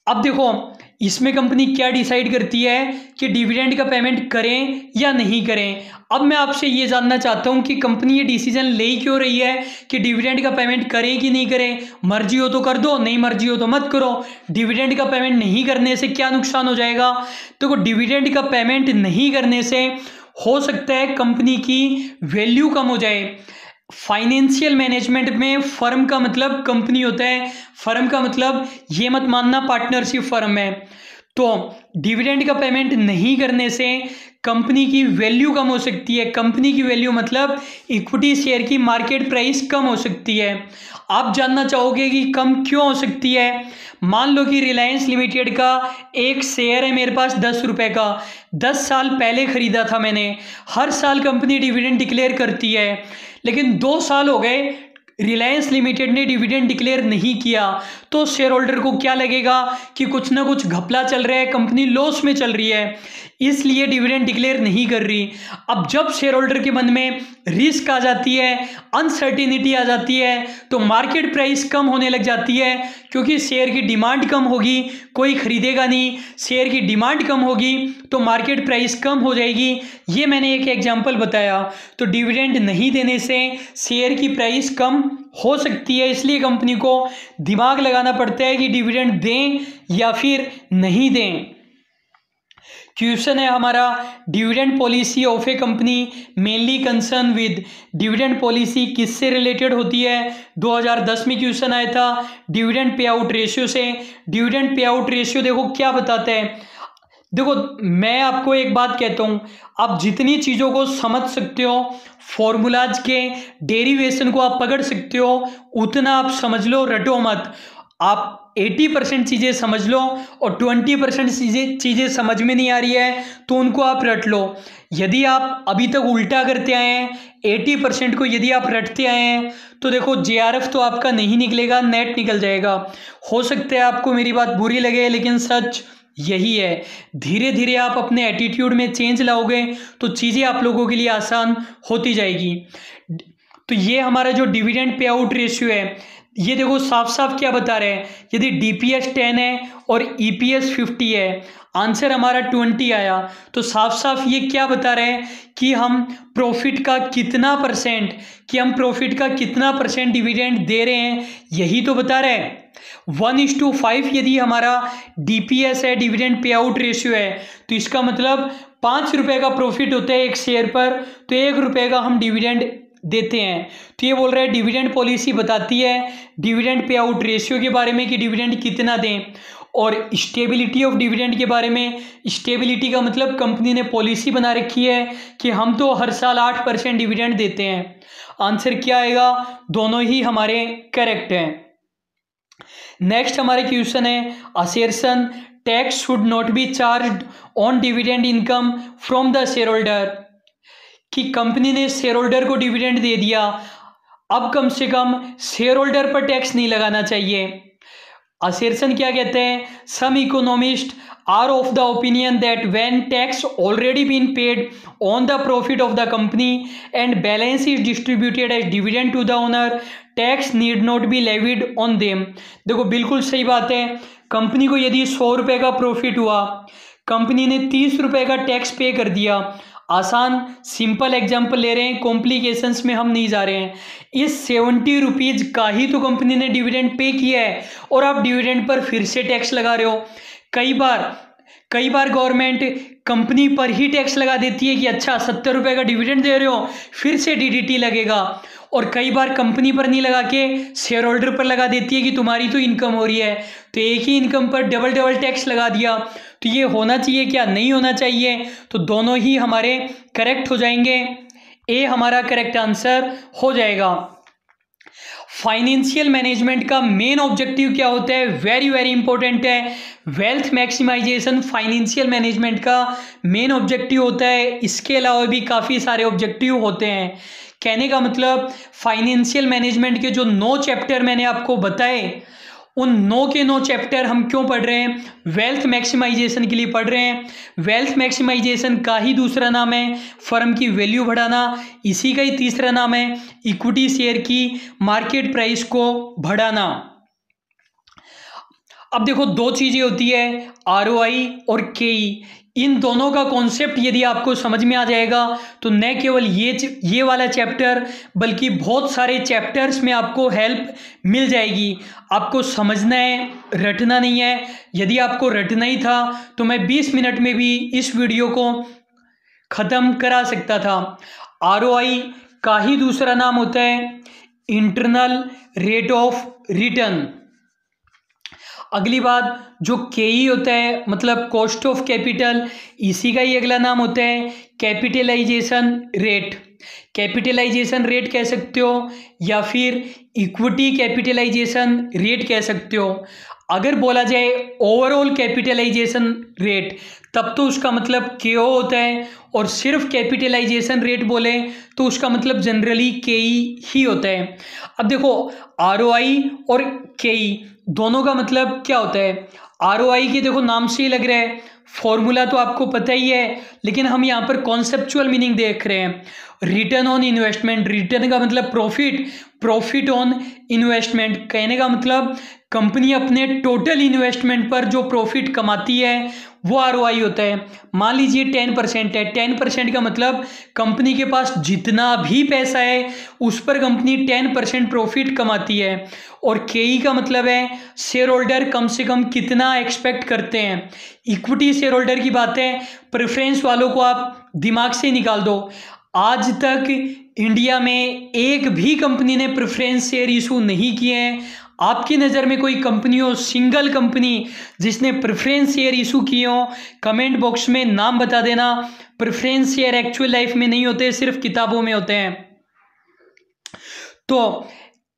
अब देखो, इसमें कंपनी क्या डिसाइड करती है कि डिविडेंड का पेमेंट करें या नहीं करें। अब मैं आपसे ये जानना चाहता हूँ कि कंपनी ये डिसीजन ले ही क्यों रही है कि डिविडेंड का पेमेंट करें कि नहीं करें। मर्जी हो तो कर दो, नहीं मर्जी हो तो मत करो। डिविडेंड का पेमेंट नहीं करने से क्या नुकसान हो जाएगा, तो डिविडेंड का पेमेंट नहीं करने से हो सकता है कंपनी की वैल्यू कम हो जाए। फाइनेंशियल मैनेजमेंट में फर्म का मतलब कंपनी होता है, फर्म का मतलब ये मत मानना पार्टनरशिप फर्म है। तो डिविडेंड का पेमेंट नहीं करने से कंपनी की वैल्यू कम हो सकती है। कंपनी की वैल्यू मतलब इक्विटी शेयर की मार्केट प्राइस कम हो सकती है। आप जानना चाहोगे कि कम क्यों हो सकती है। मान लो कि रिलायंस लिमिटेड का एक शेयर है मेरे पास 10 रुपये का, 10 साल पहले खरीदा था मैंने। हर साल कंपनी डिविडेंड डिक्लेयर करती है, लेकिन 2 साल हो गए रिलायंस लिमिटेड ने डिविडेंड डिक्लेयर नहीं किया, तो शेयर होल्डर को क्या लगेगा कि कुछ ना कुछ घपला चल रहा है, कंपनी लॉस में चल रही है, इसलिए डिविडेंड डिक्लेयर नहीं कर रही। अब जब शेयर होल्डर के मन में रिस्क आ जाती है, अनसर्टिनिटी आ जाती है, तो मार्केट प्राइस कम होने लग जाती है, क्योंकि शेयर की डिमांड कम होगी, कोई खरीदेगा नहीं। शेयर की डिमांड कम होगी तो मार्केट प्राइस कम हो जाएगी। ये मैंने एक एग्जांपल बताया। तो डिविडेंड नहीं देने से शेयर की प्राइस कम हो सकती है, इसलिए कंपनी को दिमाग लगाना पड़ता है कि डिविडेंड दें या फिर नहीं दें। क्वेश्चन है हमारा, dividend policy of A company mainly concern with. Dividend policy किससे रिलेटेड होती है, 2010 में क्वेश्चन आया था डिविडेंड पे आउट रेशियो से। डिविडेंड पे आउट रेशियो देखो क्या बताता है। देखो, मैं आपको एक बात कहता हूँ, आप जितनी चीज़ों को समझ सकते हो, फॉर्मूलाज के डेरिवेशन को आप पकड़ सकते हो, उतना आप समझ लो, रटो मत। आप 80% चीज़ें समझ लो और 20% चीज़ें समझ में नहीं आ रही है तो उनको आप रट लो। यदि आप अभी तक उल्टा करते आए हैं, 80% को यदि आप रटते आए हैं, तो देखो JRF तो आपका नहीं निकलेगा, नेट निकल जाएगा। हो सकता है आपको मेरी बात बुरी लगे, लेकिन सच यही है। धीरे धीरे आप अपने एटीट्यूड में चेंज लाओगे तो चीज़ें आप लोगों के लिए आसान होती जाएगी। तो ये हमारा जो डिविडेंड पे आउट रेशियो है, ये देखो साफ साफ क्या बता रहे हैं, यदि DPS 10 है और EPS 50 है, आंसर हमारा 20 आया, तो साफ साफ ये क्या बता रहे हैं कि हम प्रॉफिट का कितना परसेंट डिविडेंड दे रहे हैं, यही तो बता रहे हैं। 1:5 यदि हमारा DPS है, डिविडेंड पे आउट रेशियो है, तो इसका मतलब 5 रुपये का प्रॉफिट होता है एक शेयर पर, तो 1 रुपये का हम डिविडेंड देते हैं। तो ये बोल रहे हैं डिविडेंड पॉलिसी बताती है डिविडेंड पे आउट रेशियो के बारे में कि डिविडेंड कितना दें, और स्टेबिलिटी ऑफ डिविडेंड के बारे में। स्टेबिलिटी का मतलब कंपनी ने पॉलिसी बना रखी है कि हम तो हर साल 8% डिविडेंड देते हैं। आंसर क्या आएगा, दोनों ही हमारे करेक्ट हैं। नेक्स्ट हमारे क्वेश्चन है, assertion tax should not be charged on dividend income from the share holder, कि कंपनी ने शेयर होल्डर को डिविडेंड दे दिया, अब कम से कम शेयर होल्डर पर टैक्स नहीं लगाना चाहिए। असर्शन क्या कहते हैं, some economist are of the opinion that when tax already been paid on the profit of the company and balance is distributed as dividend to the owner, tax need not be levied on them. देखो बिल्कुल सही बात है, कंपनी को यदि 100 रुपये का प्रॉफिट हुआ, कंपनी ने 30 रुपये का टैक्स पे कर दिया। आसान सिंपल एग्जाम्पल ले रहे हैं, कॉम्प्लिकेशंस में हम नहीं जा रहे हैं। इस 70 रुपीज़ का ही तो कंपनी ने डिविडेंड पे किया है, और आप डिविडेंड पर फिर से टैक्स लगा रहे हो। कई बार गवर्नमेंट कंपनी पर ही टैक्स लगा देती है कि अच्छा 70 रुपये का डिविडेंड दे रहे हो, फिर से DDT लगेगा, और कई बार कंपनी पर नहीं लगा के शेयर होल्डर पर लगा देती है कि तुम्हारी तो इनकम हो रही है, तो एक ही इनकम पर डबल टैक्स लगा दिया। तो ये होना चाहिए क्या, नहीं होना चाहिए, तो दोनों ही हमारे करेक्ट हो जाएंगे, ए हमारा करेक्ट आंसर हो जाएगा। फाइनेंशियल मैनेजमेंट का मेन ऑब्जेक्टिव क्या होता है, वेरी इंपॉर्टेंट है, वेल्थ मैक्सिमाइजेशन फाइनेंशियल मैनेजमेंट का मेन ऑब्जेक्टिव होता है। इसके अलावा भी काफ़ी सारे ऑब्जेक्टिव होते हैं। कहने का मतलब फाइनेंशियल मैनेजमेंट के जो 9 चैप्टर मैंने आपको बताए, उन 9 के 9 चैप्टर हम क्यों पढ़ रहे हैं, वेल्थ मैक्सिमाइजेशन के लिए पढ़ रहे हैं। वेल्थ मैक्सिमाइजेशन का ही दूसरा नाम है फर्म की वैल्यू बढ़ाना, इसी का ही तीसरा नाम है इक्विटी शेयर की मार्केट प्राइस को बढ़ाना। अब देखो 2 चीज़ें होती है, ROI और KE। इन दोनों का कॉन्सेप्ट यदि आपको समझ में आ जाएगा तो न केवल ये वाला चैप्टर बल्कि बहुत सारे चैप्टर्स में आपको हेल्प मिल जाएगी। आपको समझना है, रटना नहीं है। यदि आपको रटना ही था तो मैं 20 मिनट में भी इस वीडियो को ख़त्म करा सकता था। ROI का ही दूसरा नाम होता है इंटरनल रेट ऑफ रिटर्न। अगली बात जो KE होता है मतलब कॉस्ट ऑफ कैपिटल, इसी का ही अगला नाम होता है कैपिटलाइजेशन रेट। कैपिटलाइजेशन रेट कह सकते हो या फिर इक्विटी कैपिटलाइजेशन रेट कह सकते हो। अगर बोला जाए ओवरऑल कैपिटलाइजेशन रेट तब तो उसका मतलब KO होता है, और सिर्फ कैपिटलाइजेशन रेट बोले तो उसका मतलब जनरली KE ही होता है। अब देखो ROI और KE दोनों का मतलब क्या होता है। ROI के देखो नाम से ही लग रहा है, फॉर्मूला तो आपको पता ही है, लेकिन हम यहाँ पर कॉन्सेप्चुअल मीनिंग देख रहे हैं। रिटर्न ऑन इन्वेस्टमेंट, रिटर्न का मतलब प्रॉफिट ऑन इन्वेस्टमेंट, कहने का मतलब कंपनी अपने टोटल इन्वेस्टमेंट पर जो प्रॉफिट कमाती है वो ROI होता है। मान लीजिए 10% है, 10% का मतलब कंपनी के पास जितना भी पैसा है उस पर कंपनी 10% प्रॉफिट कमाती है। और KE का मतलब है शेयर होल्डर कम से कम कितना एक्सपेक्ट करते हैं। इक्विटी शेयर होल्डर की बात है, प्रेफरेंस वालों को आप दिमाग से निकाल दो। आज तक इंडिया में एक भी कंपनी ने प्रेफरेंस शेयर इशू नहीं किए हैं। आपकी नज़र में कोई कंपनी हो, सिंगल कंपनी जिसने प्रेफरेंस शेयर इशू किए हो, कमेंट बॉक्स में नाम बता देना। प्रेफरेंस शेयर एक्चुअल लाइफ में नहीं होते, सिर्फ किताबों में होते हैं। तो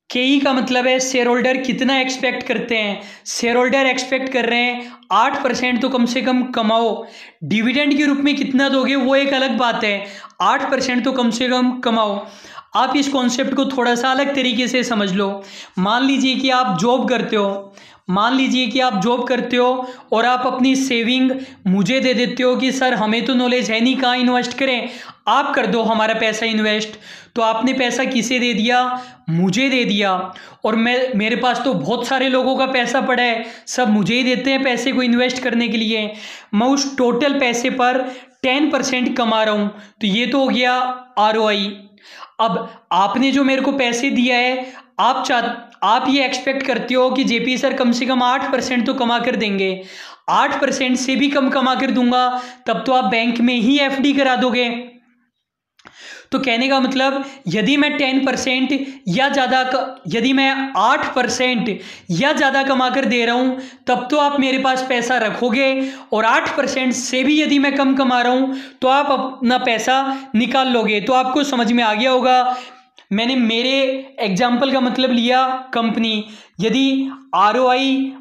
KE का मतलब है शेयर होल्डर कितना एक्सपेक्ट करते हैं। शेयर होल्डर एक्सपेक्ट कर रहे हैं 8% तो कम से कम कमाओ। डिविडेंड के रूप में कितना दोगे वो एक अलग बात है, 8% तो कम से कम कमाओ। आप इस कॉन्सेप्ट को थोड़ा सा अलग तरीके से समझ लो। मान लीजिए कि आप जॉब करते हो, मान लीजिए कि आप जॉब करते हो और आप अपनी सेविंग मुझे दे देते हो कि सर हमें तो नॉलेज है नहीं, कहाँ इन्वेस्ट करें, आप कर दो हमारा पैसा इन्वेस्ट। तो आपने पैसा किसे दे दिया? मुझे दे दिया। और मेरे पास तो बहुत सारे लोगों का पैसा पड़ा है, सब मुझे ही देते हैं पैसे को इन्वेस्ट करने के लिए। मैं उस टोटल पैसे पर 10% कमा रहा हूँ, तो ये तो हो गया ROI। अब आपने जो मेरे को पैसे दिया है, आप ये एक्सपेक्ट करते हो कि जेपी सर कम से कम 8% तो कमा कर देंगे। 8% से भी कम कमा कर दूंगा तब तो आप बैंक में ही FD करा दोगे। तो कहने का मतलब यदि मैं 10% या ज़्यादा, यदि मैं 8% या ज़्यादा कमा कर दे रहा हूँ तब तो आप मेरे पास पैसा रखोगे, और 8% से भी यदि मैं कम कमा रहा हूँ तो आप अपना पैसा निकाल लोगे। तो आपको समझ में आ गया होगा, मैंने मेरे एग्जाम्पल का मतलब लिया कंपनी। यदि ROI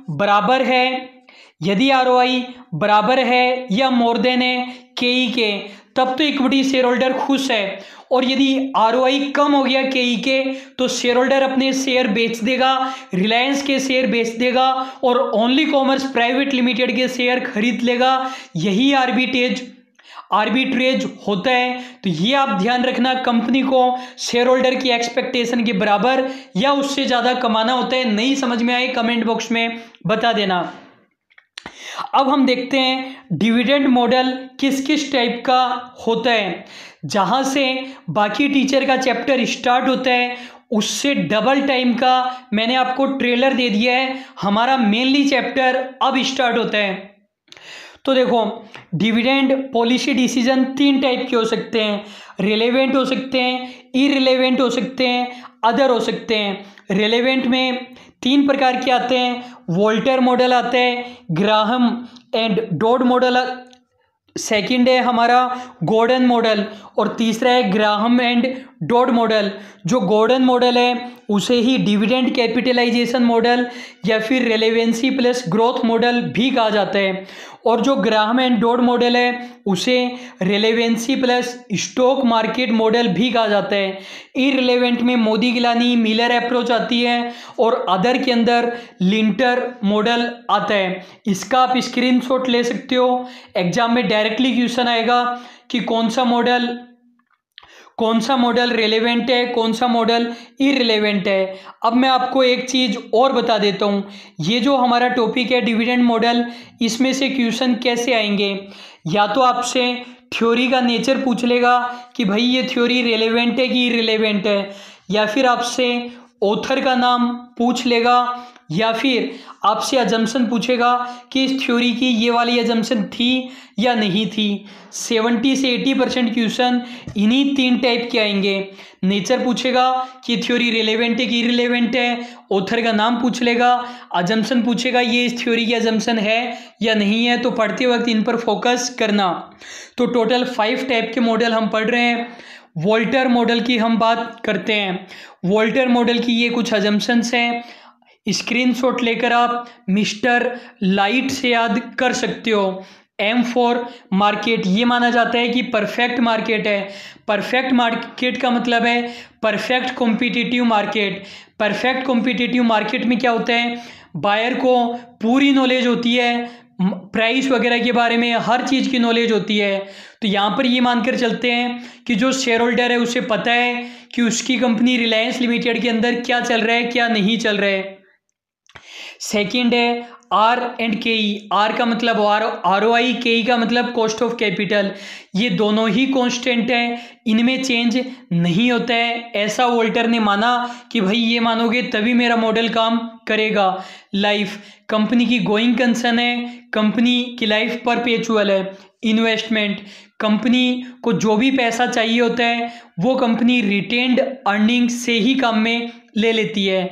बराबर है या मोर देन है KE के, तब तो इक्विटी शेयर होल्डर खुश है। और यदि ROI कम हो गया KE के, तो शेयर होल्डर अपने शेयर बेच देगा, रिलायंस के शेयर बेच देगा और ओनली कॉमर्स प्राइवेट लिमिटेड के शेयर खरीद लेगा। यही आर्बिट्रेज होता है। तो ये आप ध्यान रखना, कंपनी को शेयर होल्डर की एक्सपेक्टेशन के बराबर या उससे ज़्यादा कमाना होता है। नहीं समझ में आए कमेंट बॉक्स में बता देना। अब हम देखते हैं डिविडेंड मॉडल किस किस टाइप का होता है। जहां से बाकी टीचर का चैप्टर स्टार्ट होता है उससे डबल टाइम का मैंने आपको ट्रेलर दे दिया है। हमारा मेनली चैप्टर अब स्टार्ट होता है। तो देखो, डिविडेंड पॉलिसी डिसीजन 3 टाइप के हो सकते हैं। रिलेवेंट हो सकते हैं, इररिलेवेंट हो सकते हैं, अदर हो सकते हैं। रिलेवेंट में 3 प्रकार के आते हैं। वोल्टर मॉडल आता है, Graham and Dodd model, second है हमारा गॉर्डन मॉडल, और तीसरा है ग्राहम एंड डॉड मॉडल। जो गॉर्डन मॉडल है उसे ही डिविडेंड कैपिटलाइजेशन मॉडल या फिर रेलेवेंसी प्लस ग्रोथ मॉडल भी कहा जाता है, और जो ग्राहम एंड डॉड मॉडल है उसे relevancy plus stock market model भी कहा जाता है। इररिलेवेंट में मोदी गिलानी मिलर अप्रोच आती है, और अदर के अंदर लिंटर मॉडल आता है। इसका आप स्क्रीनशॉट ले सकते हो, एग्जाम में डायरेक्टली क्वेश्चन आएगा कि कौन सा मॉडल रेलेवेंट है, कौन सा मॉडल इररिलेवेंट है। अब मैं आपको एक चीज़ और बता देता हूँ, ये जो हमारा टॉपिक है डिविडेंड मॉडल, इसमें से क्वेश्चन कैसे आएंगे। या तो आपसे थ्योरी का नेचर पूछ लेगा कि भाई ये थ्योरी रेलेवेंट है कि इररिलेवेंट है, या फिर आपसे ऑथर का नाम पूछ लेगा, या फिर आपसे अजम्पशन पूछेगा कि इस थ्योरी की ये वाली अजम्पशन थी या नहीं थी। 70 से 80% क्वेश्चन इन्हीं 3 टाइप के आएंगे। नेचर पूछेगा कि थ्योरी रिलेवेंट है कि इररिलेवेंट है, ऑथर का नाम पूछ लेगा, अजम्पशन पूछेगा ये इस थ्योरी की अजम्पशन है या नहीं है। तो पढ़ते वक्त इन पर फोकस करना। तो टोटल 5 टाइप के मॉडल हम पढ़ रहे हैं। वोल्टर मॉडल की हम बात करते हैं। वोल्टर मॉडल की ये कुछ अजम्पशंस हैं, स्क्रीनशॉट लेकर आप मिस्टर लाइट से याद कर सकते हो। M फॉर मार्केट, ये माना जाता है कि परफेक्ट मार्केट है। परफेक्ट मार्केट का मतलब है perfect competitive market. Perfect competitive market में क्या होता है, बायर को पूरी नॉलेज होती है, प्राइस वगैरह के बारे में हर चीज़ की नॉलेज होती है। तो यहाँ पर ये मानकर चलते हैं कि जो शेयर होल्डर है उसे पता है कि उसकी कंपनी रिलायंस लिमिटेड के अंदर क्या चल रहा है, क्या नहीं चल रहा है। सेकंड है R एंड KE। R का मतलब ROI, KE का मतलब कॉस्ट ऑफ कैपिटल। ये दोनों ही कांस्टेंट हैं, इनमें चेंज नहीं होता है। ऐसा वोल्टर ने माना कि भाई ये मानोगे तभी मेरा मॉडल काम करेगा। लाइफ, कंपनी की गोइंग कंसर्न है, कंपनी की लाइफ परपेचुअल है। इन्वेस्टमेंट, कंपनी को जो भी पैसा चाहिए होता है वो कंपनी रिटेन्ड अर्निंग से ही काम में ले लेती है।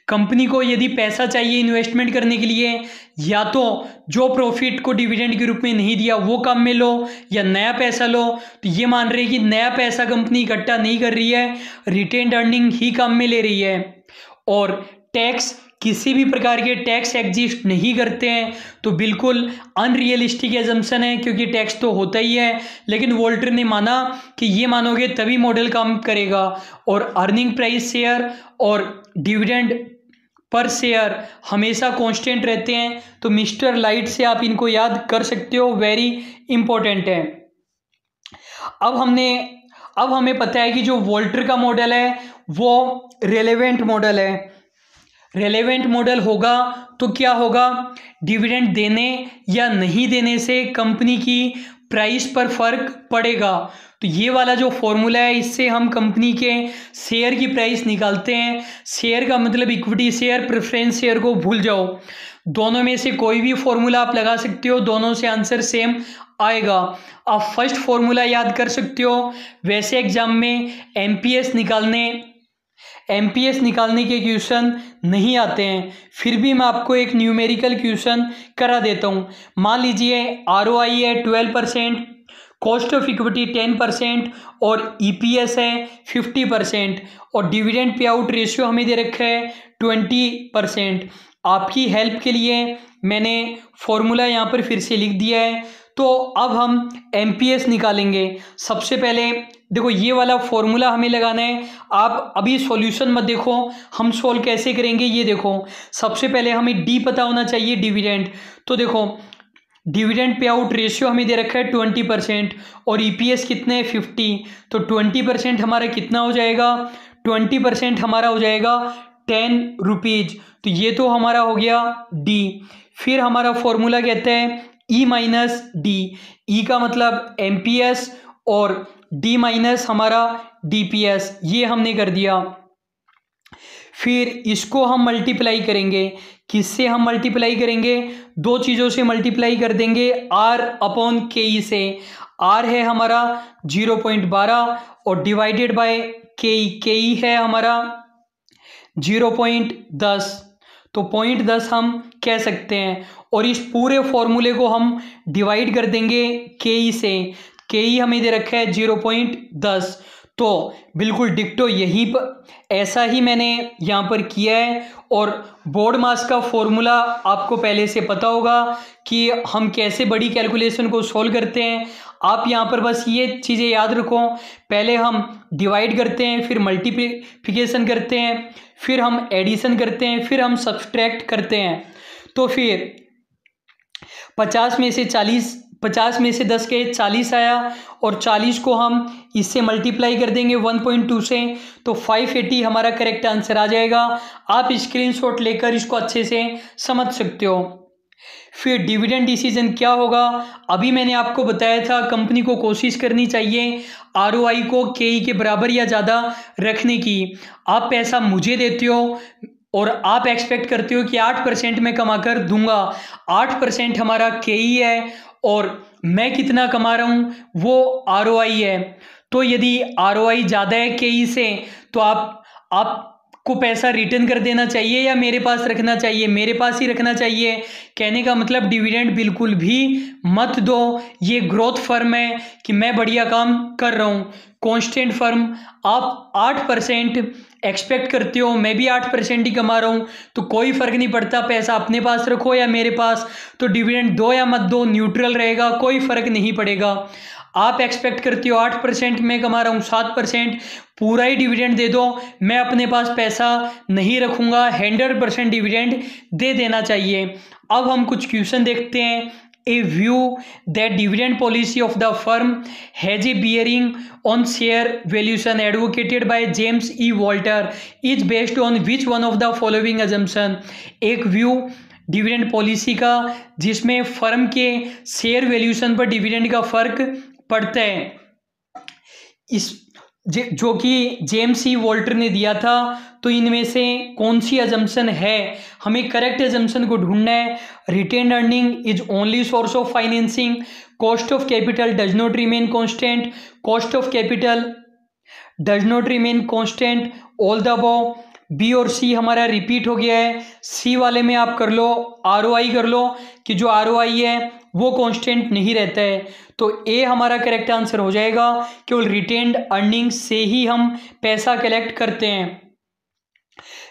कंपनी को यदि पैसा चाहिए इन्वेस्टमेंट करने के लिए, या तो जो प्रॉफिट को डिविडेंड के रूप में नहीं दिया वो काम में लो, या नया पैसा लो। तो ये मान रहे कि नया पैसा कंपनी इकट्ठा नहीं कर रही है, रिटेन्ड अर्निंग ही काम में ले रही है। और टैक्स, किसी भी प्रकार के टैक्स एग्जिस्ट नहीं करते हैं, तो बिल्कुल अनरियलिस्टिक एजम्पशन है, क्योंकि टैक्स तो होता ही है। लेकिन वोल्टर ने माना कि ये मानोगे तभी मॉडल काम करेगा। और अर्निंग प्राइस शेयर और डिविडेंड पर शेयर हमेशा कांस्टेंट रहते हैं, तो मिस्टर लाइट से आप इनको याद कर सकते हो, वेरी इंपॉर्टेंट है। अब हमें पता है कि जो वोल्टर का मॉडल है वो रेलेवेंट मॉडल है। रेलेवेंट मॉडल होगा तो क्या होगा, डिविडेंड देने या नहीं देने से कंपनी की प्राइस पर फर्क पड़ेगा। तो ये वाला जो फॉर्मूला है, इससे हम कंपनी के शेयर की प्राइस निकालते हैं। शेयर का मतलब इक्विटी शेयर, प्रेफरेंस शेयर को भूल जाओ, दोनों में से कोई भी फॉर्मूला आप लगा सकते हो, दोनों से आंसर सेम आएगा। आप फर्स्ट फॉर्मूला याद कर सकते हो। वैसे एग्जाम में एमपीएस निकालने के क्वेश्चन नहीं आते हैं, फिर भी मैं आपको एक न्यूमेरिकल क्वेश्चन करा देता हूँ। मान लीजिए आरओआई है 12%, कॉस्ट ऑफ इक्विटी 10% और ईपीएस है 50% और डिविडेंड पे आउट रेशियो हमें दे रखा है 20%। आपकी हेल्प के लिए मैंने फॉर्मूला यहाँ पर फिर से लिख दिया है। तो अब हम एमपीएस निकालेंगे। सबसे पहले देखो ये वाला फॉर्मूला हमें लगाना है। आप अभी सॉल्यूशन मत देखो, हम सॉल्व कैसे करेंगे ये देखो। सबसे पहले हमें डी पता होना चाहिए, डिविडेंड। तो देखो डिविडेंड पे आउट रेशियो हमें दे रखा है 20% और ईपीएस कितने 50। तो 20% हमारा कितना हो जाएगा, 20% हमारा हो जाएगा 10 रुपीज। तो ये तो हमारा हो गया डी। फिर हमारा फॉर्मूला कहते हैं ई माइनस डी। ई का मतलब एमपीएस और डी माइनस हमारा डीपीएस, ये हमने कर दिया। फिर इसको हम मल्टीप्लाई करेंगे, किससे हम मल्टीप्लाई करेंगे, दो चीज़ों से मल्टीप्लाई कर देंगे, आर अपॉन के ई से। आर है हमारा 0.12 और डिवाइडेड बाय के ई है हमारा 0.10। तो 0.10 हम कह सकते हैं और इस पूरे फॉर्मूले को हम डिवाइड कर देंगे के ई से। के ई हमें दे रखा है 0.10। तो बिल्कुल डिक्टो यहीं पर ऐसा ही मैंने यहाँ पर किया है। और बोर्ड मास का फॉर्मूला आपको पहले से पता होगा कि हम कैसे बड़ी कैलकुलेशन को सॉल्व करते हैं। आप यहाँ पर बस ये चीज़ें याद रखो, पहले हम डिवाइड करते हैं, फिर मल्टीप्लिकेशन करते हैं, फिर हम एडिशन करते हैं, फिर हम सब्सट्रैक्ट करते हैं। तो फिर 50 में से 10 के 40 आया और 40 को हम इससे मल्टीप्लाई कर देंगे 1.2 से, तो 580 हमारा करेक्ट आंसर आ जाएगा। आप स्क्रीनशॉट लेकर इसको अच्छे से समझ सकते हो। फिर डिविडेंड डिसीजन क्या होगा, अभी मैंने आपको बताया था कंपनी को कोशिश करनी चाहिए आरओआई को केई के बराबर या ज़्यादा रखने की। आप पैसा मुझे देते हो और आप एक्सपेक्ट करते हो कि 8% में कमा कर दूंगा। 8% हमारा केई है और मैं कितना कमा रहा हूँ वो आरओआई है। तो यदि आरओआई ज़्यादा है केई से, तो आपको पैसा रिटर्न कर देना चाहिए या मेरे पास रखना चाहिए, मेरे पास ही रखना चाहिए। कहने का मतलब डिविडेंड बिल्कुल भी मत दो। ये ग्रोथ फर्म है कि मैं बढ़िया काम कर रहा हूँ, कांस्टेंट फर्म। आप 8% एक्सपेक्ट करते हो, मैं भी 8% ही कमा रहा हूँ, तो कोई फ़र्क नहीं पड़ता पैसा अपने पास रखो या मेरे पास। तो डिविडेंड दो या मत दो, न्यूट्रल रहेगा, कोई फ़र्क नहीं पड़ेगा। आप एक्सपेक्ट करते हो 8% में कमा रहा हूँ, 7% पूरा ही डिविडेंड दे दो, मैं अपने पास पैसा नहीं रखूँगा, 100% डिविडेंड दे देना चाहिए। अब हम कुछ क्वेश्चन देखते हैं। A view that dividend policy of the firm has a bearing on share valuation advocated by James E. Walter is based on which one of the following assumption? एक व्यू डिविडेंड पॉलिसी का जिसमें फर्म के शेयर वैल्यूएशन पर डिविडेंड का फर्क पड़ता है, इस जो कि जेम्स ई वॉल्टर ने दिया था। तो इनमें से कौन सी अजम्पशन है, हमें करेक्ट अजम्पशन को ढूंढना है। Retained earning is only source of financing, cost of capital does not remain constant, cost of capital does not remain constant, all the above. B और सी हमारा रिपीट हो गया है। सी वाले में आप कर लो आरओआई कर लो कि जो आरओआई है वो कांस्टेंट नहीं रहता है। तो ए हमारा करेक्ट आंसर हो जाएगा, केवल रिटेन्ड अर्निंग से ही हम पैसा कलेक्ट करते हैं।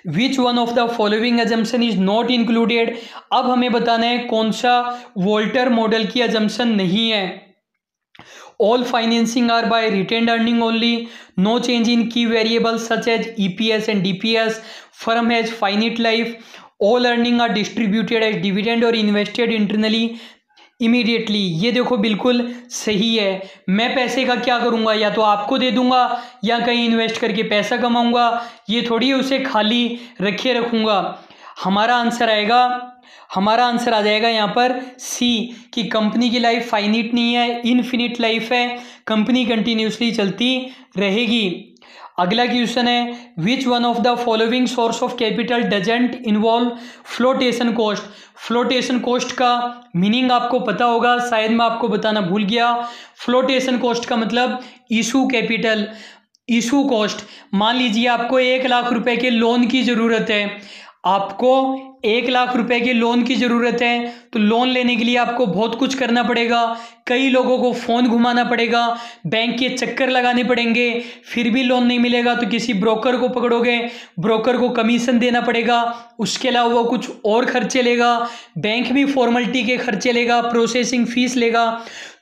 विच one of the following assumption is not included, अब हमें बताना है कौन सा वोल्टर मॉडल की अजम्पशन नहीं है। All financing are by retained earning only. No change in key variables such as EPS and DPS. Firm has finite life. All earning are distributed as dividend or invested internally immediately. ये देखो बिल्कुल सही है। मैं पैसे का क्या करूँगा, या तो आपको दे दूंगा या कहीं इन्वेस्ट करके पैसा कमाऊंगा। ये थोड़ी उसे खाली रखे रखूँगा। हमारा आंसर आ जाएगा यहाँ पर सी कि कंपनी की लाइफ फाइनिट नहीं है, इनफिनिट लाइफ है। कंपनी कंटिन्यूसली चलती रहेगी। अगला क्वेश्चन है, which one of the following source of capital doesn't involve flotation cost. Flotation cost का मीनिंग आपको पता होगा, शायद मैं आपको बताना भूल गया। फ्लोटेशन कॉस्ट का मतलब इशू कैपिटल, इशू कॉस्ट। मान लीजिए आपको 1 लाख रुपए के लोन की ज़रूरत है, आपको 1 लाख रुपए के लोन की ज़रूरत है, तो लोन लेने के लिए आपको बहुत कुछ करना पड़ेगा। कई लोगों को फ़ोन घुमाना पड़ेगा, बैंक के चक्कर लगाने पड़ेंगे, फिर भी लोन नहीं मिलेगा तो किसी ब्रोकर को पकड़ोगे, ब्रोकर को कमीशन देना पड़ेगा, उसके अलावा वो कुछ और खर्चे लेगा, बैंक भी फॉर्मेलिटी के खर्चे लेगा, प्रोसेसिंग फीस लेगा।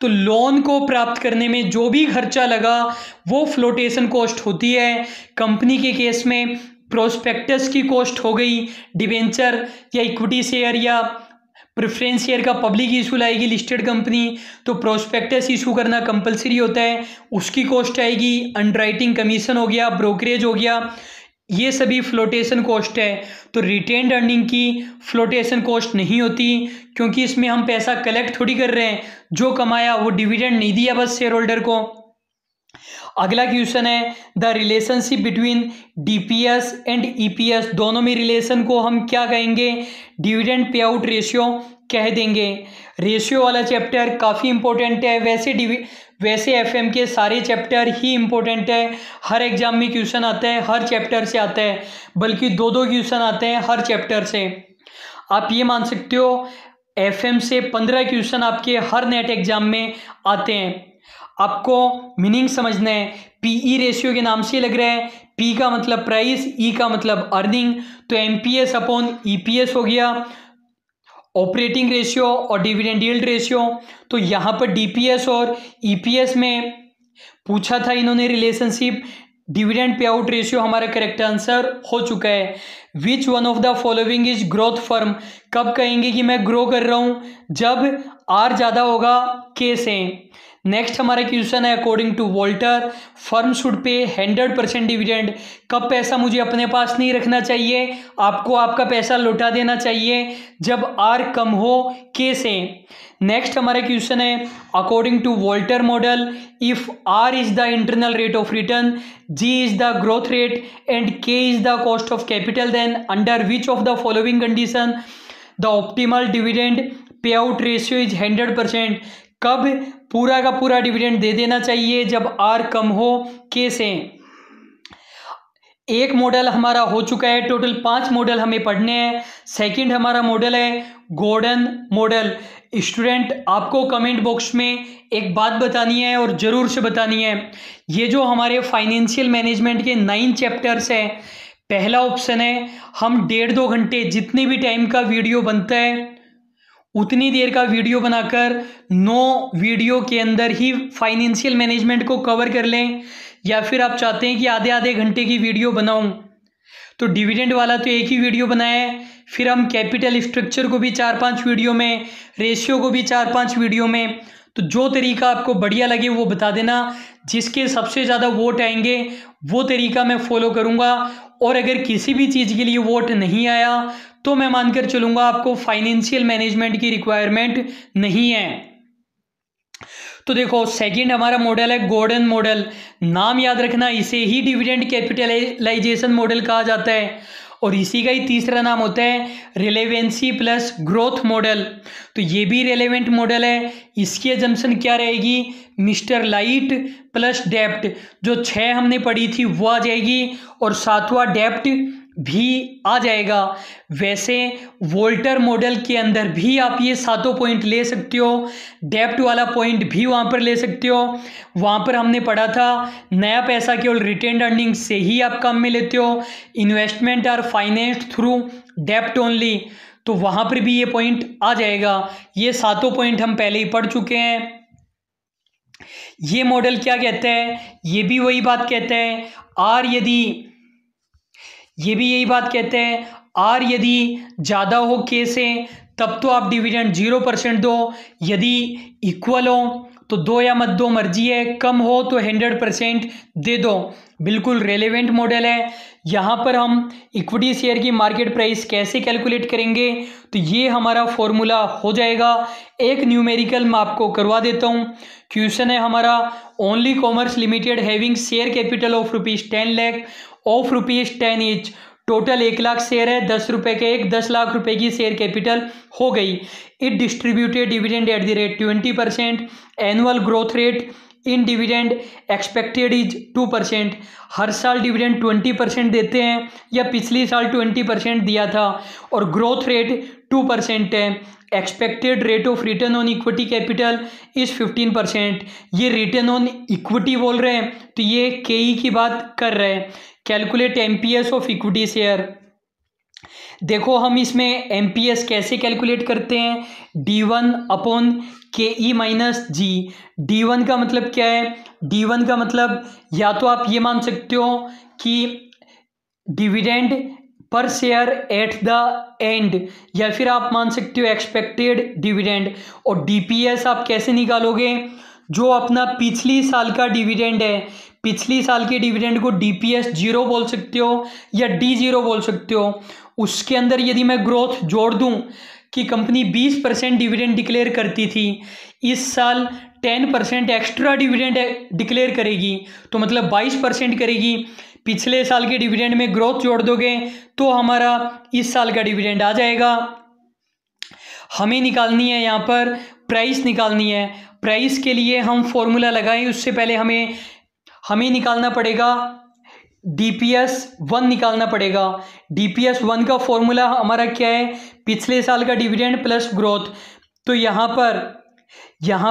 तो लोन को प्राप्त करने में जो भी खर्चा लगा वो फ्लोटेशन कॉस्ट होती है। कंपनी के केस में प्रोस्पेक्टस की कॉस्ट हो गई, डिबेंचर या इक्विटी शेयर या प्रेफरेंस शेयर का पब्लिक इशू लाएगी लिस्टेड कंपनी, तो प्रोस्पेक्टस इशू करना कंपलसरी होता है, उसकी कॉस्ट आएगी। अंडरराइटिंग कमीशन हो गया, ब्रोकरेज हो गया, ये सभी फ्लोटेशन कॉस्ट है। तो रिटेन्ड अर्निंग की फ्लोटेशन कॉस्ट नहीं होती, क्योंकि इसमें हम पैसा कलेक्ट थोड़ी कर रहे हैं, जो कमाया वो डिविडेंड नहीं दिया बस शेयर होल्डर को। अगला क्वेश्चन है, the relationship between DPS and EPS, दोनों में रिलेशन को हम क्या कहेंगे, डिविडेंड पे आउट रेशियो कह देंगे। रेशियो वाला चैप्टर काफ़ी इंपॉर्टेंट है। वैसे एफएम के सारे चैप्टर ही इंपॉर्टेंट है, हर एग्जाम में क्वेश्चन आता है, हर चैप्टर से आता है, बल्कि 2-2 क्वेश्चन आते हैं हर चैप्टर से। आप ये मान सकते हो एफएम से 15 क्वेश्चन आपके हर नेट एग्जाम में आते हैं। आपको मीनिंग समझना है, पीई रेशियो के नाम से लग रहा है, पी का मतलब प्राइस, ई का मतलब अर्निंग, तो एमपीएस अपॉन ईपीएस हो गया ऑपरेटिंग रेशियो और डिविडेंड यील्ड रेशियो। तो यहाँ पर डीपीएस और ईपीएस में पूछा था इन्होंने relationship, dividend pay out ratio हमारा करेक्ट आंसर हो चुका है। Which one of the following is growth firm, कब कहेंगे कि मैं ग्रो कर रहा हूँ, जब आर ज़्यादा होगा के से। नेक्स्ट हमारा क्वेश्चन है, according to Walter firm should pay 100% dividend, कब पैसा मुझे अपने पास नहीं रखना चाहिए, आपको आपका पैसा लौटा देना चाहिए, जब आर कम हो के से। नेक्स्ट हमारा क्वेश्चन है, according to Walter model if r is the internal rate of return, g is the growth rate and k is the cost of capital, then under which of the following condition the optimal dividend pay out ratio is 100%, कब पूरा का पूरा डिविडेंड दे देना चाहिए, जब आर कम हो के से। एक मॉडल हमारा हो चुका है, टोटल 5 मॉडल हमें पढ़ने हैं। सेकंड हमारा मॉडल है गॉर्डन मॉडल। स्टूडेंट आपको कमेंट बॉक्स में एक बात बतानी है और ज़रूर से बतानी है, ये जो हमारे फाइनेंशियल मैनेजमेंट के 9 चैप्टर्स हैं, पहला ऑप्शन है हम 1.5-2 घंटे जितने भी टाइम का वीडियो बनता है उतनी देर का वीडियो बनाकर 9 वीडियो के अंदर ही फाइनेंशियल मैनेजमेंट को कवर कर लें, या फिर आप चाहते हैं कि आधे घंटे की वीडियो बनाऊं, तो डिविडेंड वाला तो एक ही वीडियो बनाया है, फिर हम कैपिटल स्ट्रक्चर को भी 4-5 वीडियो में, रेशियो को भी 4-5 वीडियो में। तो जो तरीका आपको बढ़िया लगे वो बता देना, जिसके सबसे ज़्यादा वोट आएंगे वो तरीका मैं फॉलो करूँगा। और अगर किसी भी चीज़ के लिए वोट नहीं आया तो मैं मानकर चलूँगा आपको फाइनेंशियल मैनेजमेंट की रिक्वायरमेंट नहीं है। तो देखो सेकंड हमारा मॉडल है गॉर्डन मॉडल, नाम याद रखना, इसे ही डिविडेंड कैपिटलाइजेशन मॉडल कहा जाता है, और इसी का ही तीसरा नाम होता है रिलेवेंसी प्लस ग्रोथ मॉडल। तो ये भी रेलेवेंट मॉडल है। इसकी एजम्पशन क्या रहेगी, मिस्टर लाइट प्लस डेप्ट, जो 6 हमने पढ़ी थी वो आ जाएगी, और 7वां डेप्ट भी आ जाएगा। वैसे वोल्टर मॉडल के अंदर भी आप ये 7 पॉइंट ले सकते हो, डेप्ट वाला पॉइंट भी वहाँ पर ले सकते हो। वहाँ पर हमने पढ़ा था नया पैसा केवल रिटेन्ड अर्निंग से ही आप काम में लेते हो, इन्वेस्टमेंट आर फाइनेंस्ड थ्रू डेप्ट ओनली, तो वहाँ पर भी ये पॉइंट आ जाएगा। ये 7 पॉइंट हम पहले ही पढ़ चुके हैं। ये मॉडल क्या कहता है, ये भी वही बात कहता है, आर यदि, ये भी यही बात कहते हैं, आर यदि ज़्यादा हो के से तब तो आप डिविडेंड 0% दो, यदि इक्वल हो तो दो या मत दो, मर्जी है, कम हो तो 100% दे दो। बिल्कुल रेलेवेंट मॉडल है। यहाँ पर हम इक्विटी शेयर की मार्केट प्राइस कैसे कैलकुलेट करेंगे, तो ये हमारा फॉर्मूला हो जाएगा। एक न्यूमेरिकल मैं आपको करवा देता हूँ। क्वेश्चन है हमारा, only commerce limited having share capital of ₹10 lakh of ₹10 each, total 1 lakh share है, 10 रुपये के एक, 10 लाख रुपए की शेयर कैपिटल हो गई। It distributed dividend at the rate 20%, annual growth rate in dividend expected is 2%। हर साल डिविडेंड 20% देते हैं, या पिछली साल 20% दिया था, और ग्रोथ रेट 2% है। Expected rate of return on equity capital is 15%। ये रिटर्न ऑन इक्विटी बोल रहे हैं, तो ये केई की बात कर रहे हैं। Calculate MPS of equity share. देखो हम इसमें एमपीएस कैसे कैलकुलेट करते हैं, D1 अपॉन KE माइनस जी। D1 का मतलब क्या है, D1 का मतलब या तो आप ये मान सकते हो कि dividend per share at the end, या फिर आप मान सकते हो एक्सपेक्टेड डिविडेंड। और डीपीएस आप कैसे निकालोगे, जो अपना पिछली साल का डिविडेंड है, पिछली साल के डिविडेंड को डीपीएस 0 बोल सकते हो या D0 बोल सकते हो। उसके अंदर यदि मैं ग्रोथ जोड़ दूं कि कंपनी 20% डिविडेंड डिक्लेयर करती थी, इस साल 10% एक्स्ट्रा डिविडेंड डिक्लेयर करेगी, तो मतलब 22% करेगी। पिछले साल के डिविडेंड में ग्रोथ जोड़ दोगे तो हमारा इस साल का डिविडेंड आ जाएगा। हमें निकालनी है यहाँ पर प्राइस निकालनी है। प्राइस के लिए हम फॉर्मूला लगाएं, उससे पहले हमें निकालना पड़ेगा DPS1 निकालना पड़ेगा। DPS1 का फॉर्मूला हमारा क्या है, पिछले साल का डिविडेंड प्लस ग्रोथ। तो यहाँ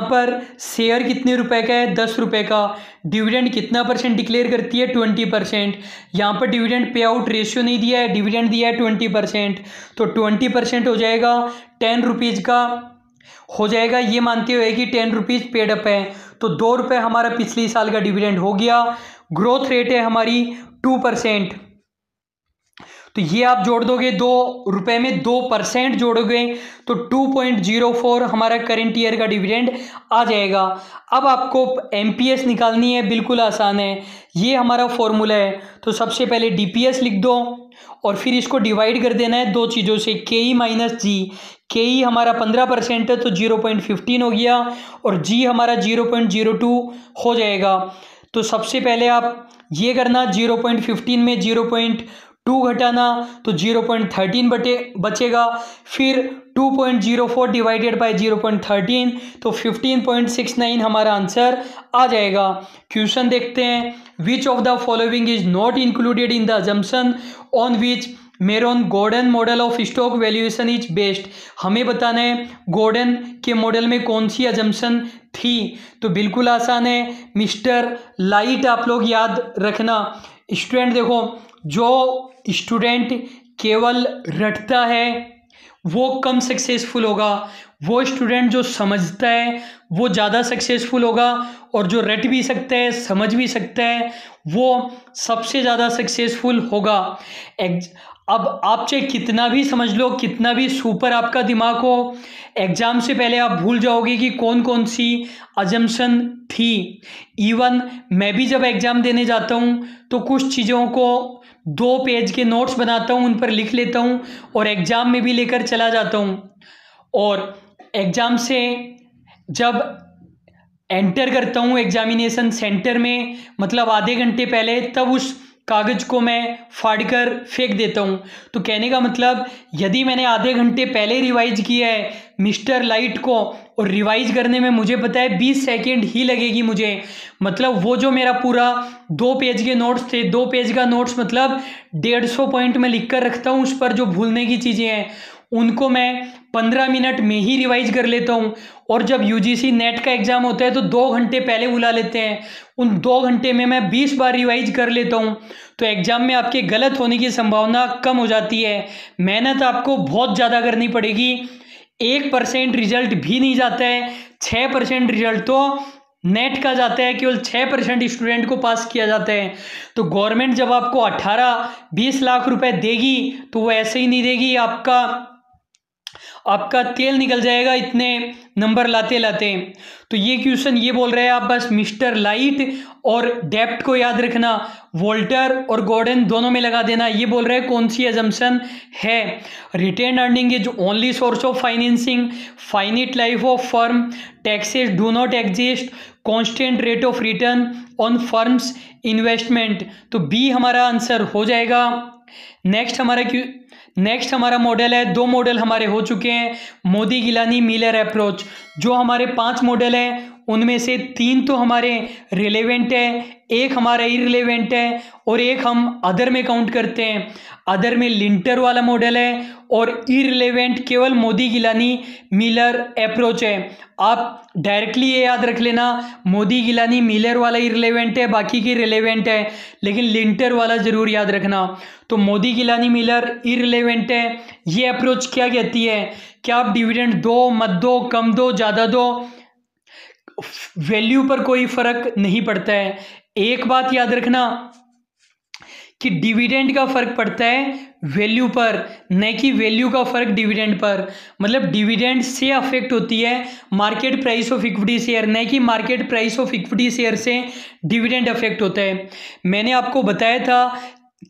पर शेयर कितने रुपए का है, 10 रुपये का। डिविडेंड कितना % डिक्लेयर करती है, 20%। यहाँ पर डिविडेंड पे आउट रेशियो नहीं दिया है, डिविडेंड दिया है 20%, तो 20% हो जाएगा 10 रुपीज़ का हो जाएगा। ये मानते हुए कि 10 रुपीज़ पेड अप है, तो 2 रुपये हमारा पिछले साल का डिविडेंड हो गया। ग्रोथ रेट है हमारी 2%, तो ये आप जोड़ दोगे, 2 रुपये में 2% जोड़ोगे तो 2.04 हमारा करंट ईयर का डिविडेंड आ जाएगा। अब आपको एमपीएस निकालनी है, बिल्कुल आसान है। ये हमारा फॉर्मूला है, तो सबसे पहले डीपीएस लिख दो और फिर इसको डिवाइड कर देना है दो चीज़ों से, KE माइनस जी। KE हमारा 15% है तो 0.15 हो गया, और जी हमारा 0.02 हो जाएगा। तो सबसे पहले आप ये करना, 0.15 में 0.2 घटाना तो 0.13 बचेगा, फिर 2.04 डिवाइडेड बाय 0.13 तो 15.69 हमारा आंसर आ जाएगा। क्वेश्चन देखते हैं, which of the following is not included in the assumption on which Myron Gordon model of stock valuation is based. हमें बताना है गॉर्डन के मॉडल में कौन सी अजम्पशन थी, तो बिल्कुल आसान है, मिस्टर लाइट आप लोग याद रखना। स्टूडेंट देखो, जो स्टूडेंट केवल रटता है वो कम सक्सेसफुल होगा, वो स्टूडेंट जो समझता है वो ज़्यादा सक्सेसफुल होगा, और जो रट भी सकता है समझ भी सकता है वो सबसे ज़्यादा सक्सेसफुल होगा। अब आप चाहे कितना भी समझ लो, कितना भी सुपर आपका दिमाग हो, एग्ज़ाम से पहले आप भूल जाओगे कि कौन कौन सी अजम्पशन थी। इवन मैं भी जब एग्ज़ाम देने जाता हूँ तो कुछ चीज़ों को 2 पेज के नोट्स बनाता हूँ, उन पर लिख लेता हूँ और एग्ज़ाम में भी लेकर चला जाता हूँ। और एग्ज़ाम से जब एंटर करता हूँ एग्जामिनेशन सेंटर में, मतलब आधे घंटे पहले, तब उस कागज़ को मैं फाड़ कर फेंक देता हूँ। तो कहने का मतलब, यदि मैंने आधे घंटे पहले रिवाइज किया है मिस्टर लाइट को, और रिवाइज करने में मुझे पता है 20 सेकेंड ही लगेगी मुझे, मतलब वो जो मेरा पूरा 2 पेज के नोट्स थे, 2 पेज का नोट्स मतलब 150 पॉइंट में लिख कर रखता हूँ, उस पर जो भूलने की चीज़ें हैं उनको मैं 15 मिनट में ही रिवाइज कर लेता हूँ। और जब यूजीसी नेट का एग्ज़ाम होता है तो 2 घंटे पहले बुला लेते हैं, उन 2 घंटे में मैं 20 बार रिवाइज कर लेता हूँ। तो एग्ज़ाम में आपके गलत होने की संभावना कम हो जाती है। मेहनत आपको बहुत ज़्यादा करनी पड़ेगी। 1% रिजल्ट भी नहीं जाता है, 6% रिजल्ट तो नेट का जाता है, केवल 6% स्टूडेंट को पास किया जाता है। तो गवर्नमेंट जब आपको 18-20 लाख रुपए देगी तो वो ऐसे ही नहीं देगी, आपका तेल निकल जाएगा इतने नंबर लाते लाते। तो ये क्वेश्चन ये बोल रहे हैं, आप बस मिस्टर लाइट और डेप्ट को याद रखना, वोल्टर और गॉर्डन दोनों में लगा देना। ये बोल रहे हैं कौन सी अजम्पशन है, retained earning is only source of financing, finite life of firm, taxes do not exist, constant rate of return on firms investment. तो बी हमारा आंसर हो जाएगा। नेक्स्ट हमारा मॉडल है, 2 मॉडल हमारे हो चुके हैं, मोदी गिलानी मिलर अप्रोच। जो हमारे 5 मॉडल हैं उनमें से 3 तो हमारे रिलेवेंट है, एक हमारा इररिलेवेंट है और एक हम अदर में काउंट करते हैं। अदर में लिंटर वाला मॉडल है और इररिलेवेंट केवल मोदी गिलानी मिलर अप्रोच है। आप डायरेक्टली ये याद रख लेना, मोदी गिलानी मिलर वाला इररिलेवेंट है, बाकी की रिलेवेंट है, लेकिन लिंटर वाला जरूर याद रखना। तो मोदी गिलानी मिलर इररिलेवेंट है। ये अप्रोच क्या कहती है कि आप डिविडेंड दो मत दो, कम दो ज़्यादा दो, वैल्यू पर कोई फर्क नहीं पड़ता है। एक बात याद रखना कि डिविडेंड का फर्क पड़ता है वैल्यू पर, न कि वैल्यू का फर्क डिविडेंड पर। मतलब डिविडेंड से अफेक्ट होती है market price of equity share, न कि market price of equity share से डिविडेंड अफेक्ट होता है। मैंने आपको बताया था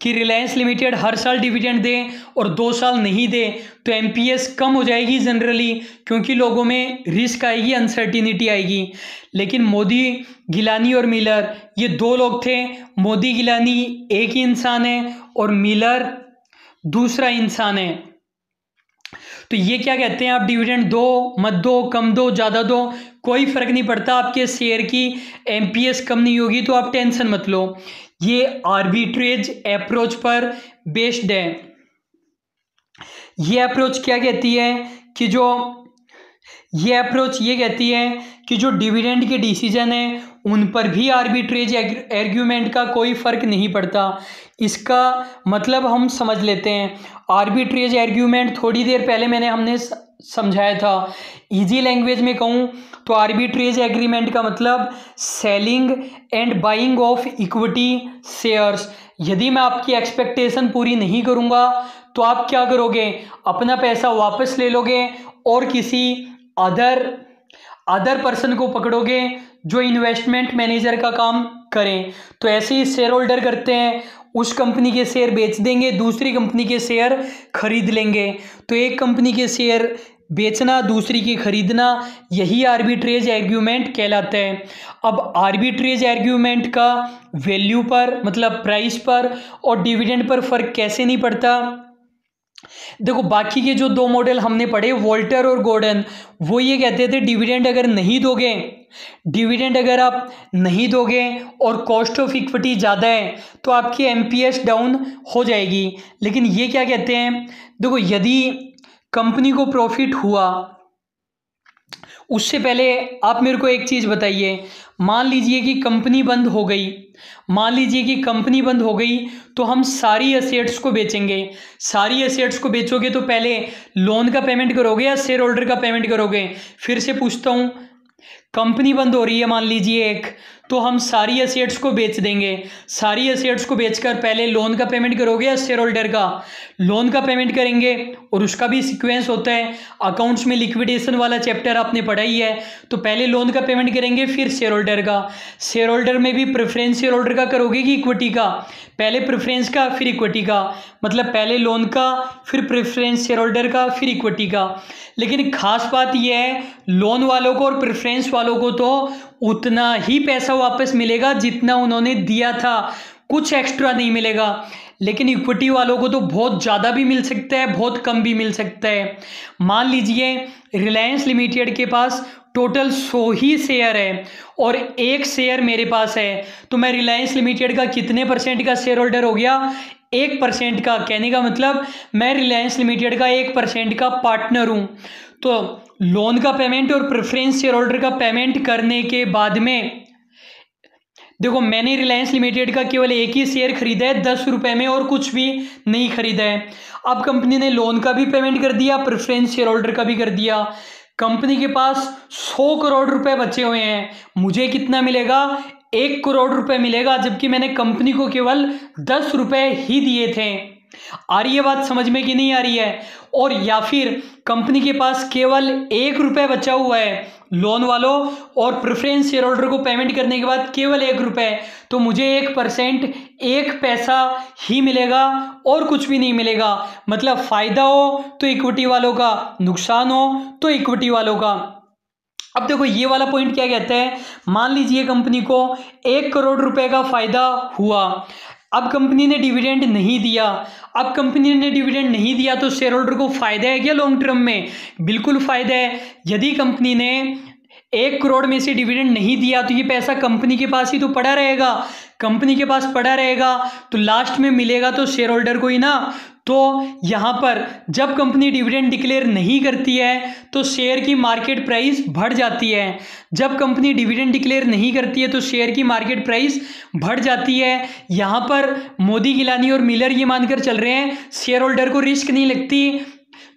कि रिलायंस लिमिटेड हर साल डिविडेंड दे और 2 साल नहीं दे तो एमपीएस कम हो जाएगी जनरली, क्योंकि लोगों में रिस्क आएगी, अनसर्टिनिटी आएगी। लेकिन मोदी गिलानी और मिलर ये 2 लोग थे, मोदी गिलानी एक ही इंसान है और मिलर दूसरा इंसान है। तो ये क्या कहते हैं, आप डिविडेंड दो मत दो, कम दो ज़्यादा दो, कोई फर्क नहीं पड़ता, आपके शेयर की एमपीएस कम नहीं होगी, तो आप टेंशन मत लो। ये आर्बिट्रेज अप्रोच पर बेस्ड है। ये अप्रोच क्या कहती है कि ये अप्रोच ये कहती है कि जो डिविडेंड के डिसीजन है उन पर भी आर्बिट्रेज आर्ग्यूमेंट का कोई फर्क नहीं पड़ता। इसका मतलब हम समझ लेते हैं। आर्बिट्रेज आर्ग्यूमेंट थोड़ी देर पहले हमने समझाया था। इजी लैंग्वेज में कहूँ तो आर्बिट्रेज एग्रीमेंट का मतलब selling and buying of equity shares. यदि मैं आपकी एक्सपेक्टेशन पूरी नहीं करूँगा तो आप क्या करोगे, अपना पैसा वापस ले लोगे और किसी अदर पर्सन को पकड़ोगे जो इन्वेस्टमेंट मैनेजर का काम करें। तो ऐसे ही शेयर होल्डर करते हैं, उस कंपनी के शेयर बेच देंगे, दूसरी कंपनी के शेयर खरीद लेंगे। तो एक कंपनी के शेयर बेचना, दूसरी की खरीदना, यही आर्बिट्रेज आर्ग्यूमेंट कहलाता है। अब आर्बिट्रेज आर्ग्यूमेंट का वैल्यू पर मतलब प्राइस पर और डिविडेंड पर फर्क कैसे नहीं पड़ता। देखो बाकी के जो 2 मॉडल हमने पढ़े, वोल्टर और गॉर्डन, वो ये कहते थे डिविडेंड अगर आप नहीं दोगे और कॉस्ट ऑफ इक्विटी ज़्यादा है तो आपकी एमपीएस डाउन हो जाएगी। लेकिन ये क्या कहते हैं, देखो यदि कंपनी को प्रॉफिट हुआ, उससे पहले आप मेरे को एक चीज़ बताइए, मान लीजिए कि कंपनी बंद हो गई तो हम सारी एसेट्स को बेचेंगे। सारी एसेट्स को बेचोगे तो पहले लोन का पेमेंट करोगे या शेयर होल्डर का पेमेंट करोगे। फिर से पूछता हूँ, कंपनी बंद हो रही है मान लीजिए एक, तो हम सारी एसेट्स को बेच देंगे। सारी एसेट्स को बेचकर पहले लोन का पेमेंट करोगे या शेयर होल्डर का? लोन का पेमेंट करेंगे और उसका भी सीक्वेंस होता है। अकाउंट्स में लिक्विडेशन वाला चैप्टर आपने पढ़ा ही है। तो पहले लोन का पेमेंट करेंगे फिर शेयर होल्डर का। शेयर होल्डर में भी प्रेफरेंस शेयर होल्डर का करोगे कि इक्विटी का? पहले प्रेफरेंस का फिर इक्विटी का, मतलब पहले लोन का फिर प्रेफरेंस शेयर होल्डर का फिर इक्विटी का। लेकिन खास बात यह है, लोन वालों को और प्रेफरेंस वालों को तो उतना ही पैसा वापस मिलेगा जितना उन्होंने दिया था, कुछ एक्स्ट्रा नहीं मिलेगा। लेकिन इक्विटी वालों को तो बहुत ज़्यादा भी मिल सकता है, बहुत कम भी मिल सकता है। मान लीजिए रिलायंस लिमिटेड के पास टोटल 100 ही शेयर है और एक शेयर मेरे पास है, तो मैं रिलायंस लिमिटेड का कितने % का शेयर होल्डर हो गया? 1% का। कहने का मतलब मैं रिलायंस लिमिटेड का 1% का पार्टनर हूँ। तो लोन का पेमेंट और प्रेफरेंस शेयर होल्डर का पेमेंट करने के बाद में देखो, मैंने रिलायंस लिमिटेड का केवल एक ही शेयर खरीदा है 10 रुपये में और कुछ भी नहीं खरीदा है। अब कंपनी ने लोन का भी पेमेंट कर दिया, प्रेफरेंस शेयर होल्डर का भी कर दिया। कंपनी के पास 100 करोड़ रुपए बचे हुए हैं, मुझे कितना मिलेगा? 1 करोड़ रुपए मिलेगा, जबकि मैंने कंपनी को केवल 10 रुपए ही दिए थे। आ रही है बात समझ में कि नहीं आ रही है? और या फिर कंपनी के पास केवल 1 रुपए बचा हुआ है लोन वालों, और प्रेफरेंस शेयर होल्डर को पेमेंट करने के बाद केवल 1 रुपए, तो मुझे 1%, 1 पैसा ही मिलेगा और कुछ भी नहीं मिलेगा। मतलब फायदा हो तो इक्विटी वालों का, नुकसान हो तो इक्विटी वालों का। अब देखो ये वाला पॉइंट क्या कहता है, मान लीजिए कंपनी को 1 करोड़ रुपए का फायदा हुआ, अब कंपनी ने डिविडेंड नहीं दिया। अब कंपनी ने डिविडेंड नहीं दिया तो शेयर होल्डर को फायदा है क्या लॉन्ग टर्म में? बिल्कुल फायदा है। यदि कंपनी ने 1 करोड़ में से डिविडेंड नहीं दिया तो ये पैसा कंपनी के पास ही तो पड़ा रहेगा, कंपनी के पास पड़ा रहेगा तो लास्ट में मिलेगा तो शेयर होल्डर को ही ना। तो यहाँ पर जब कंपनी डिविडेंड डिक्लेयर नहीं करती है तो शेयर की मार्केट प्राइस बढ़ जाती है। जब कंपनी डिविडेंड डिक्लेयर नहीं करती है तो शेयर की मार्केट प्राइस बढ़ जाती है। यहाँ पर मोदी, गिलानी और मिलर ये मानकर चल रहे हैं शेयर होल्डर को रिस्क नहीं लगती।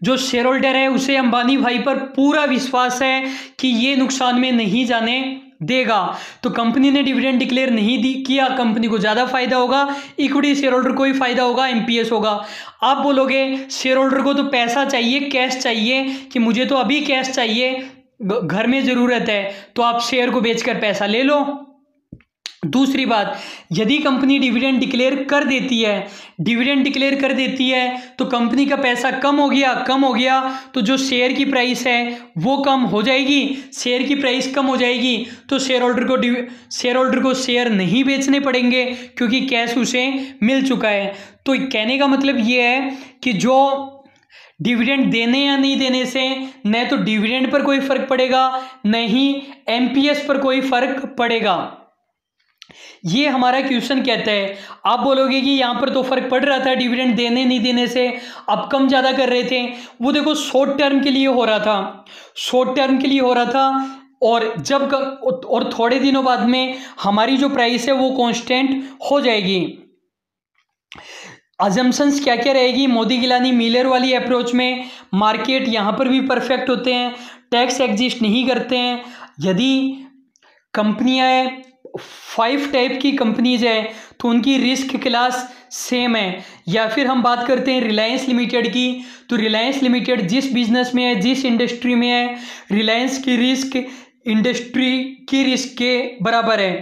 जो शेयर होल्डर है उसे अंबानी भाई पर पूरा विश्वास है कि ये नुकसान में नहीं जाने देगा। तो कंपनी ने डिविडेंड डिक्लेयर नहीं किया, कंपनी को ज़्यादा फायदा होगा, इक्विटी शेयर होल्डर को ही फायदा होगा, एमपीएस होगा। आप बोलोगे शेयर होल्डर को तो पैसा चाहिए, कैश चाहिए, कि मुझे तो अभी कैश चाहिए, घर में ज़रूरत है, तो आप शेयर को बेचकर पैसा ले लो। दूसरी बात, यदि कंपनी डिविडेंड डिक्लेयर कर देती है तो कंपनी का पैसा कम हो गया तो जो शेयर की प्राइस है वो कम हो जाएगी। शेयर की प्राइस कम हो जाएगी तो शेयर होल्डर को शेयर नहीं बेचने पड़ेंगे क्योंकि कैश उसे मिल चुका है। तो कहने का मतलब ये है कि जो डिविडेंड देने या नहीं देने से न तो डिविडेंड पर कोई फर्क पड़ेगा, न ही एमपीएस पर कोई फर्क पड़ेगा। ये हमारा क्वेश्चन कहता है। आप बोलोगे कि यहाँ पर तो फर्क पड़ रहा था डिविडेंड देने नहीं देने से, अब कम ज़्यादा कर रहे थे, वो देखो शॉर्ट टर्म के लिए हो रहा था, और थोड़े दिनों बाद में हमारी जो प्राइस है वो कांस्टेंट हो जाएगी। अजम्पशंस क्या क्या रहेगी मोदी, गिलानी, मिलर वाली अप्रोच में? मार्केट यहाँ पर भी परफेक्ट होते हैं, टैक्स एग्जिस्ट नहीं करते हैं। यदि कंपनियाँ 5 टाइप की कंपनीज है तो उनकी रिस्क क्लास सेम है। या फिर हम बात करते हैं रिलायंस लिमिटेड की, तो रिलायंस लिमिटेड जिस बिजनेस में है, जिस इंडस्ट्री में है, रिलायंस की रिस्क इंडस्ट्री की रिस्क के बराबर है।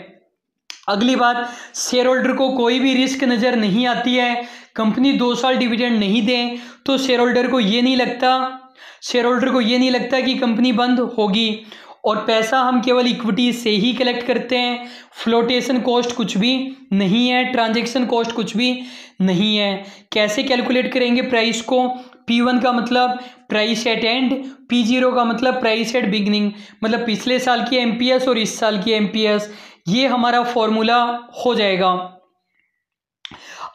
अगली बात, शेयर होल्डर को कोई भी रिस्क नज़र नहीं आती है। कंपनी 2 साल डिविडेंड नहीं दे तो शेयर होल्डर को ये नहीं लगता कि कंपनी बंद होगी, और पैसा हम केवल इक्विटी से ही कलेक्ट करते हैं। फ्लोटेशन कॉस्ट कुछ भी नहीं है, ट्रांजैक्शन कॉस्ट कुछ भी नहीं है। कैसे कैलकुलेट करेंगे प्राइस को? P1 का मतलब प्राइस एट एंड, P0 का मतलब प्राइस एट बिगिनिंग, मतलब पिछले साल की एमपीएस और इस साल की एमपीएस। ये हमारा फॉर्मूला हो जाएगा।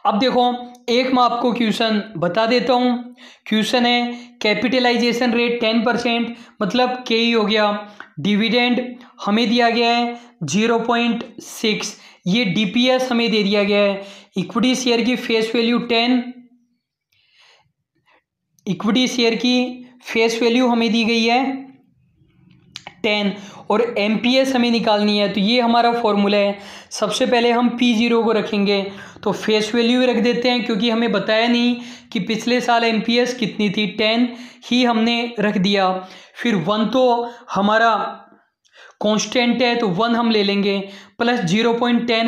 अब देखो एक मैं आपको क्वेश्चन बता देता हूँ। क्वेश्चन है कैपिटलाइजेशन रेट 10%, मतलब के ही हो गया। डिविडेंड हमें दिया गया है 0.6, ये डीपीएस हमें दे दिया गया है। इक्विटी शेयर की फेस वैल्यू 10, इक्विटी शेयर की फेस वैल्यू हमें दी गई है 10, और एमपीएस हमें निकालनी है। तो ये हमारा फॉर्मूला है। सबसे पहले हम P0 को रखेंगे, तो फेस वैल्यू रख देते हैं क्योंकि हमें बताया नहीं कि पिछले साल एमपीएस कितनी थी, 10 ही हमने रख दिया। फिर 1 तो हमारा कांस्टेंट है तो 1 हम ले लेंगे, प्लस 0.10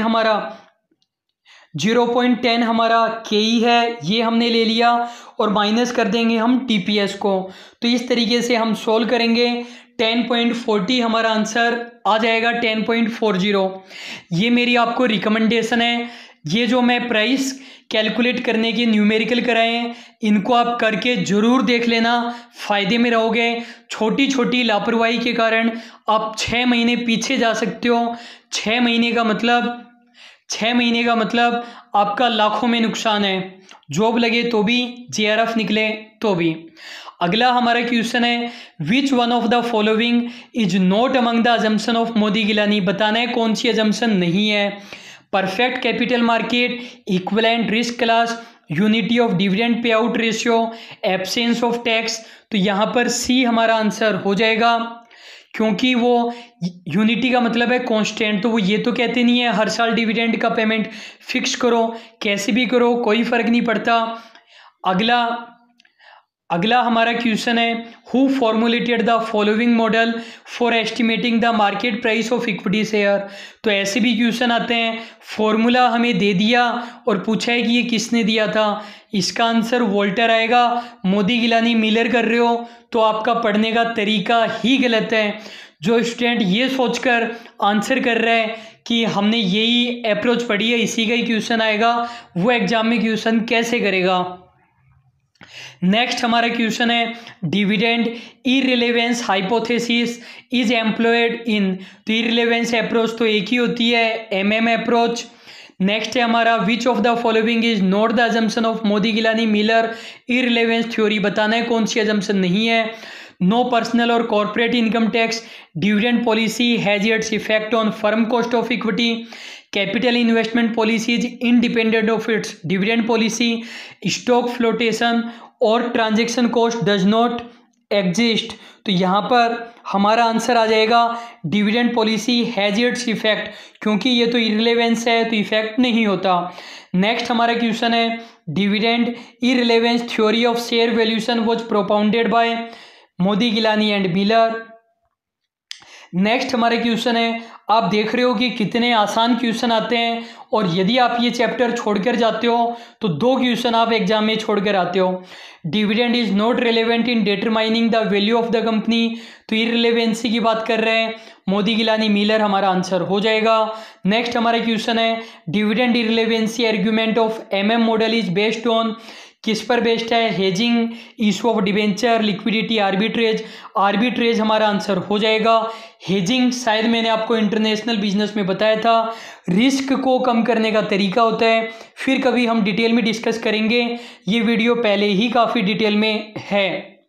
हमारा के ही है, ये हमने ले लिया, और माइनस कर देंगे हम टीपीएस को। तो इस तरीके से हम सोल्व करेंगे। 10.40 हमारा आंसर आ जाएगा, 10.40। ये मेरी आपको रिकमेंडेशन है। ये जो मैं प्राइस कैलकुलेट करने के न्यूमेरिकल कराए हैं, इनको आप करके ज़रूर देख लेना, फ़ायदे में रहोगे। छोटी छोटी लापरवाही के कारण आप 6 महीने पीछे जा सकते हो। 6 महीने का मतलब आपका लाखों में नुकसान है। जॉब लगे तो भी, जेआरएफ निकले तो भी। अगला हमारा क्वेश्चन है, which one of the following is not among the assumption of Modigliani? बताना है कौन सी अजम्पशन नहीं है। Perfect capital market, equivalent risk class, unity of dividend pay out ratio, absence of tax. तो यहाँ पर सी हमारा आंसर हो जाएगा, क्योंकि वो यूनिटी का मतलब है कांस्टेंट। तो वो ये तो कहते नहीं है हर साल डिविडेंड का पेमेंट फिक्स करो, कैसे भी करो कोई फर्क नहीं पड़ता। अगला हमारा क्वेश्चन है, who formulated the following model for estimating the market price of equity share. तो ऐसे भी क्वेश्चन आते हैं, फॉर्मूला हमें दे दिया और पूछा है कि ये किसने दिया था। इसका आंसर वोल्टर आएगा। मोदी गिलानी मिलर कर रहे हो तो आपका पढ़ने का तरीका ही गलत है। जो स्टूडेंट ये सोचकर आंसर कर रहा है कि हमने यही अप्रोच पढ़ी है, इसी का ही क्वेश्चन आएगा, वो एग्जाम में क्वेश्चन कैसे करेगा। नेक्स्ट हमारा क्वेश्चन है, dividend इररिलेवेंस hypothesis is employed in. तो इररिलेवेंस अप्रोच तो एक ही होती है, एमएम अप्रोच। नेक्स्ट है हमारा, which of the following is not the assumption of Modigliani Miller irrelevance theory. बताना है कौन सी अजम्पशन नहीं है। नो पर्सनल और corporate income tax, dividend policy has its effect on firm cost of equity, capital investment policy is independent of its dividend policy, stock flotation और transaction cost does not exist. तो यहाँ पर हमारा आंसर आ जाएगा dividend policy has its effect, क्योंकि ये तो इररिलेवेंस है तो इफेक्ट नहीं होता। नेक्स्ट हमारा क्वेश्चन है, dividend irrelevance theory of share valuation was propounded by Modigliani and Miller. Next हमारे क्वेश्चन है, आप देख रहे हो कि कितने आसान क्वेश्चन आते हैं, और यदि आप ये चैप्टर छोड़कर जाते हो तो 2 क्वेश्चन आप एग्जाम में छोड़कर आते हो। Dividend is not relevant in determining the value of the company. तो इररिलेवेंसी की बात कर रहे हैं, मोदी गिलानी मिलर हमारा आंसर हो जाएगा। नेक्स्ट हमारा क्वेश्चन है, dividend irrelevancy argument of MM model is based on. किस पर बेस्ड है, hedging, issue of debenture, liquidity, arbitrage. Arbitrage हमारा आंसर हो जाएगा। हेजिंग शायद मैंने आपको इंटरनेशनल बिजनेस में बताया था, रिस्क को कम करने का तरीका होता है, फिर कभी हम डिटेल में डिस्कस करेंगे, ये वीडियो पहले ही काफ़ी डिटेल में है।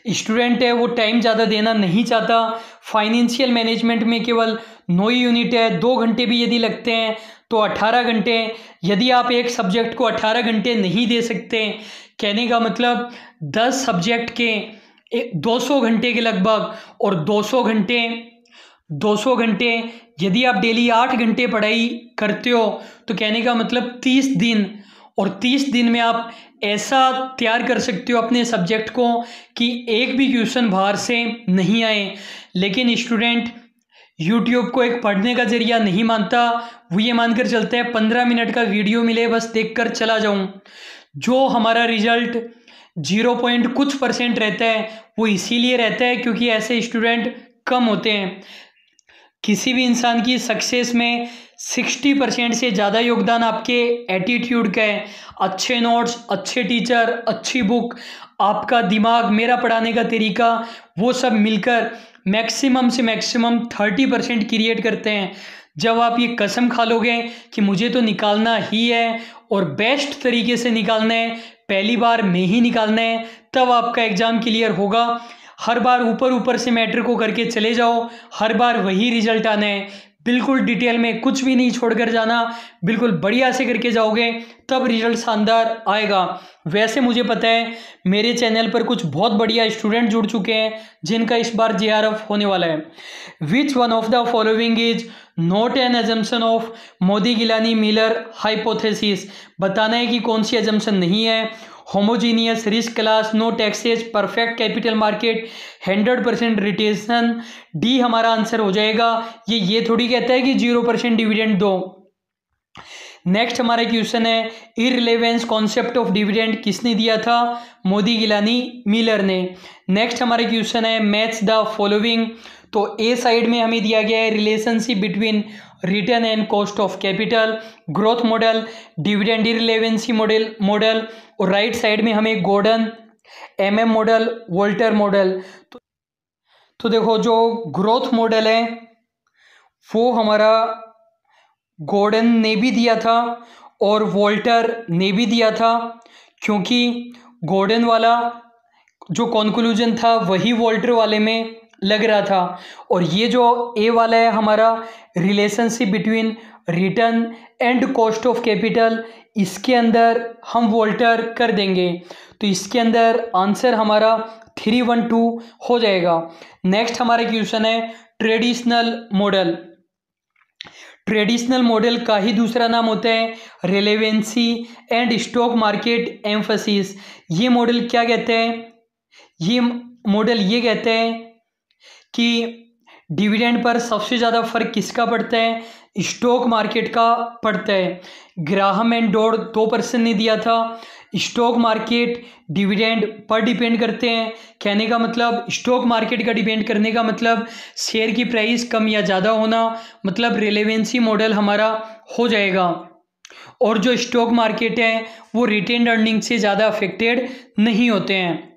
स्टूडेंट है वो टाइम ज़्यादा देना नहीं चाहता, फाइनेंशियल मैनेजमेंट में केवल 9 यूनिट है, 2 घंटे भी यदि लगते हैं तो 18 घंटे। यदि आप एक सब्जेक्ट को 18 घंटे नहीं दे सकते, कहने का मतलब 10 सब्जेक्ट के 200 घंटे के लगभग, और 200 घंटे यदि आप डेली 8 घंटे पढ़ाई करते हो तो कहने का मतलब 30 दिन, और 30 दिन में आप ऐसा तैयार कर सकते हो अपने सब्जेक्ट को कि एक भी क्वेश्चन बाहर से नहीं आए। लेकिन स्टूडेंट यूट्यूब को एक पढ़ने का जरिया नहीं मानता, वो ये मानकर चलता है 15 मिनट का वीडियो मिले बस देखकर चला जाऊं। जो हमारा रिजल्ट 0 कुछ % रहता है वो इसीलिए रहता है क्योंकि ऐसे स्टूडेंट कम होते हैं। किसी भी इंसान की सक्सेस में 60% से ज़्यादा योगदान आपके एटीट्यूड का है। अच्छे नोट्स, अच्छे टीचर, अच्छी बुक, आपका दिमाग, मेरा पढ़ाने का तरीका, वो सब मिलकर मैक्सिमम से मैक्सिमम 30% क्रिएट करते हैं। जब आप ये कसम खा लोगे कि मुझे तो निकालना ही है और बेस्ट तरीके से निकालना है, पहली बार में ही निकालना है, तब आपका एग्ज़ाम क्लियर होगा। हर बार ऊपर से मैटर को करके चले जाओ, हर बार वही रिजल्ट आना है। बिल्कुल डिटेल में कुछ भी नहीं छोड़कर जाना, बिल्कुल बढ़िया से करके जाओगे तब रिजल्ट शानदार आएगा। वैसे मुझे पता है मेरे चैनल पर कुछ बहुत बढ़िया स्टूडेंट जुड़ चुके हैं जिनका इस बार JRF होने वाला है। Which one of the following is not an assumption of Modigliani Miller hypothesis. बताना है कि कौन सी अजम्पशन नहीं है। Homogeneous risk class, no taxes, perfect capital market, 100% retention. D हमारा आंसर हो जाएगा। ये थोड़ी कहता है कि 0% डिविडेंड दो। नेक्स्ट हमारा क्वेश्चन है, इररिलेवेंस कॉन्सेप्ट ऑफ डिविडेंड किसने दिया था, मोदी गिलानी मिलर ने। नेक्स्ट हमारा क्वेश्चन है, मैच द फॉलोइंग। तो ए साइड में हमें दिया गया है relationship between return and cost of capital, growth model, dividend irrelevancy model, और राइट साइड में हमें Gordon MM model, Walter model. तो देखो जो ग्रोथ मॉडल है वो हमारा गॉर्डन ने भी दिया था और वोल्टर ने भी दिया था, क्योंकि गॉर्डन वाला जो कॉन्क्लूजन था वही वोल्टर वाले में लग रहा था। और ये जो ए वाला है हमारा relationship between return and cost of capital, इसके अंदर हम वोल्टर कर देंगे, तो इसके अंदर आंसर हमारा 312 हो जाएगा। नेक्स्ट हमारा क्वेश्चन है ट्रेडिशनल मॉडल। ट्रेडिशनल मॉडल का ही दूसरा नाम होता है relevancy and stock market emphasis. ये मॉडल क्या कहते हैं? ये मॉडल ये कहते हैं कि डिविडेंड पर सबसे ज़्यादा फर्क किसका पड़ता है? स्टॉक मार्केट का पड़ता है। ग्राहम एंड डॉड 2% ने दिया था। Stock market dividend per depend करते हैं। कहने का मतलब स्टॉक मार्केट का डिपेंड करने का मतलब शेयर की प्राइस कम या ज़्यादा होना, मतलब रिलेवेंसी मॉडल हमारा हो जाएगा। और जो स्टॉक मार्केट है वो रिटेन्ड अर्निंग से ज़्यादा अफेक्टेड नहीं होते हैं।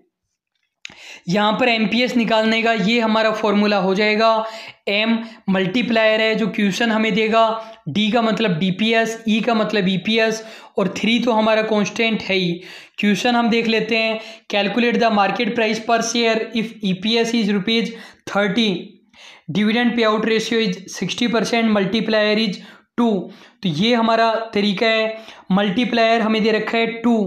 यहाँ पर एमपीएस निकालने का ये हमारा फॉर्मूला हो जाएगा। एम मल्टीप्लायर है जो क्वेश्चन हमें देगा, डी का मतलब डीपीएस, ई का मतलब ईपीएस, और 3 तो हमारा कांस्टेंट है ही। क्वेश्चन हम देख लेते हैं। Calculate the market price per share if EPS is ₹30, dividend pay out ratio is 60%, multiplier is 2। तो ये हमारा तरीका है। मल्टीप्लायर हमें दे रखा है 2,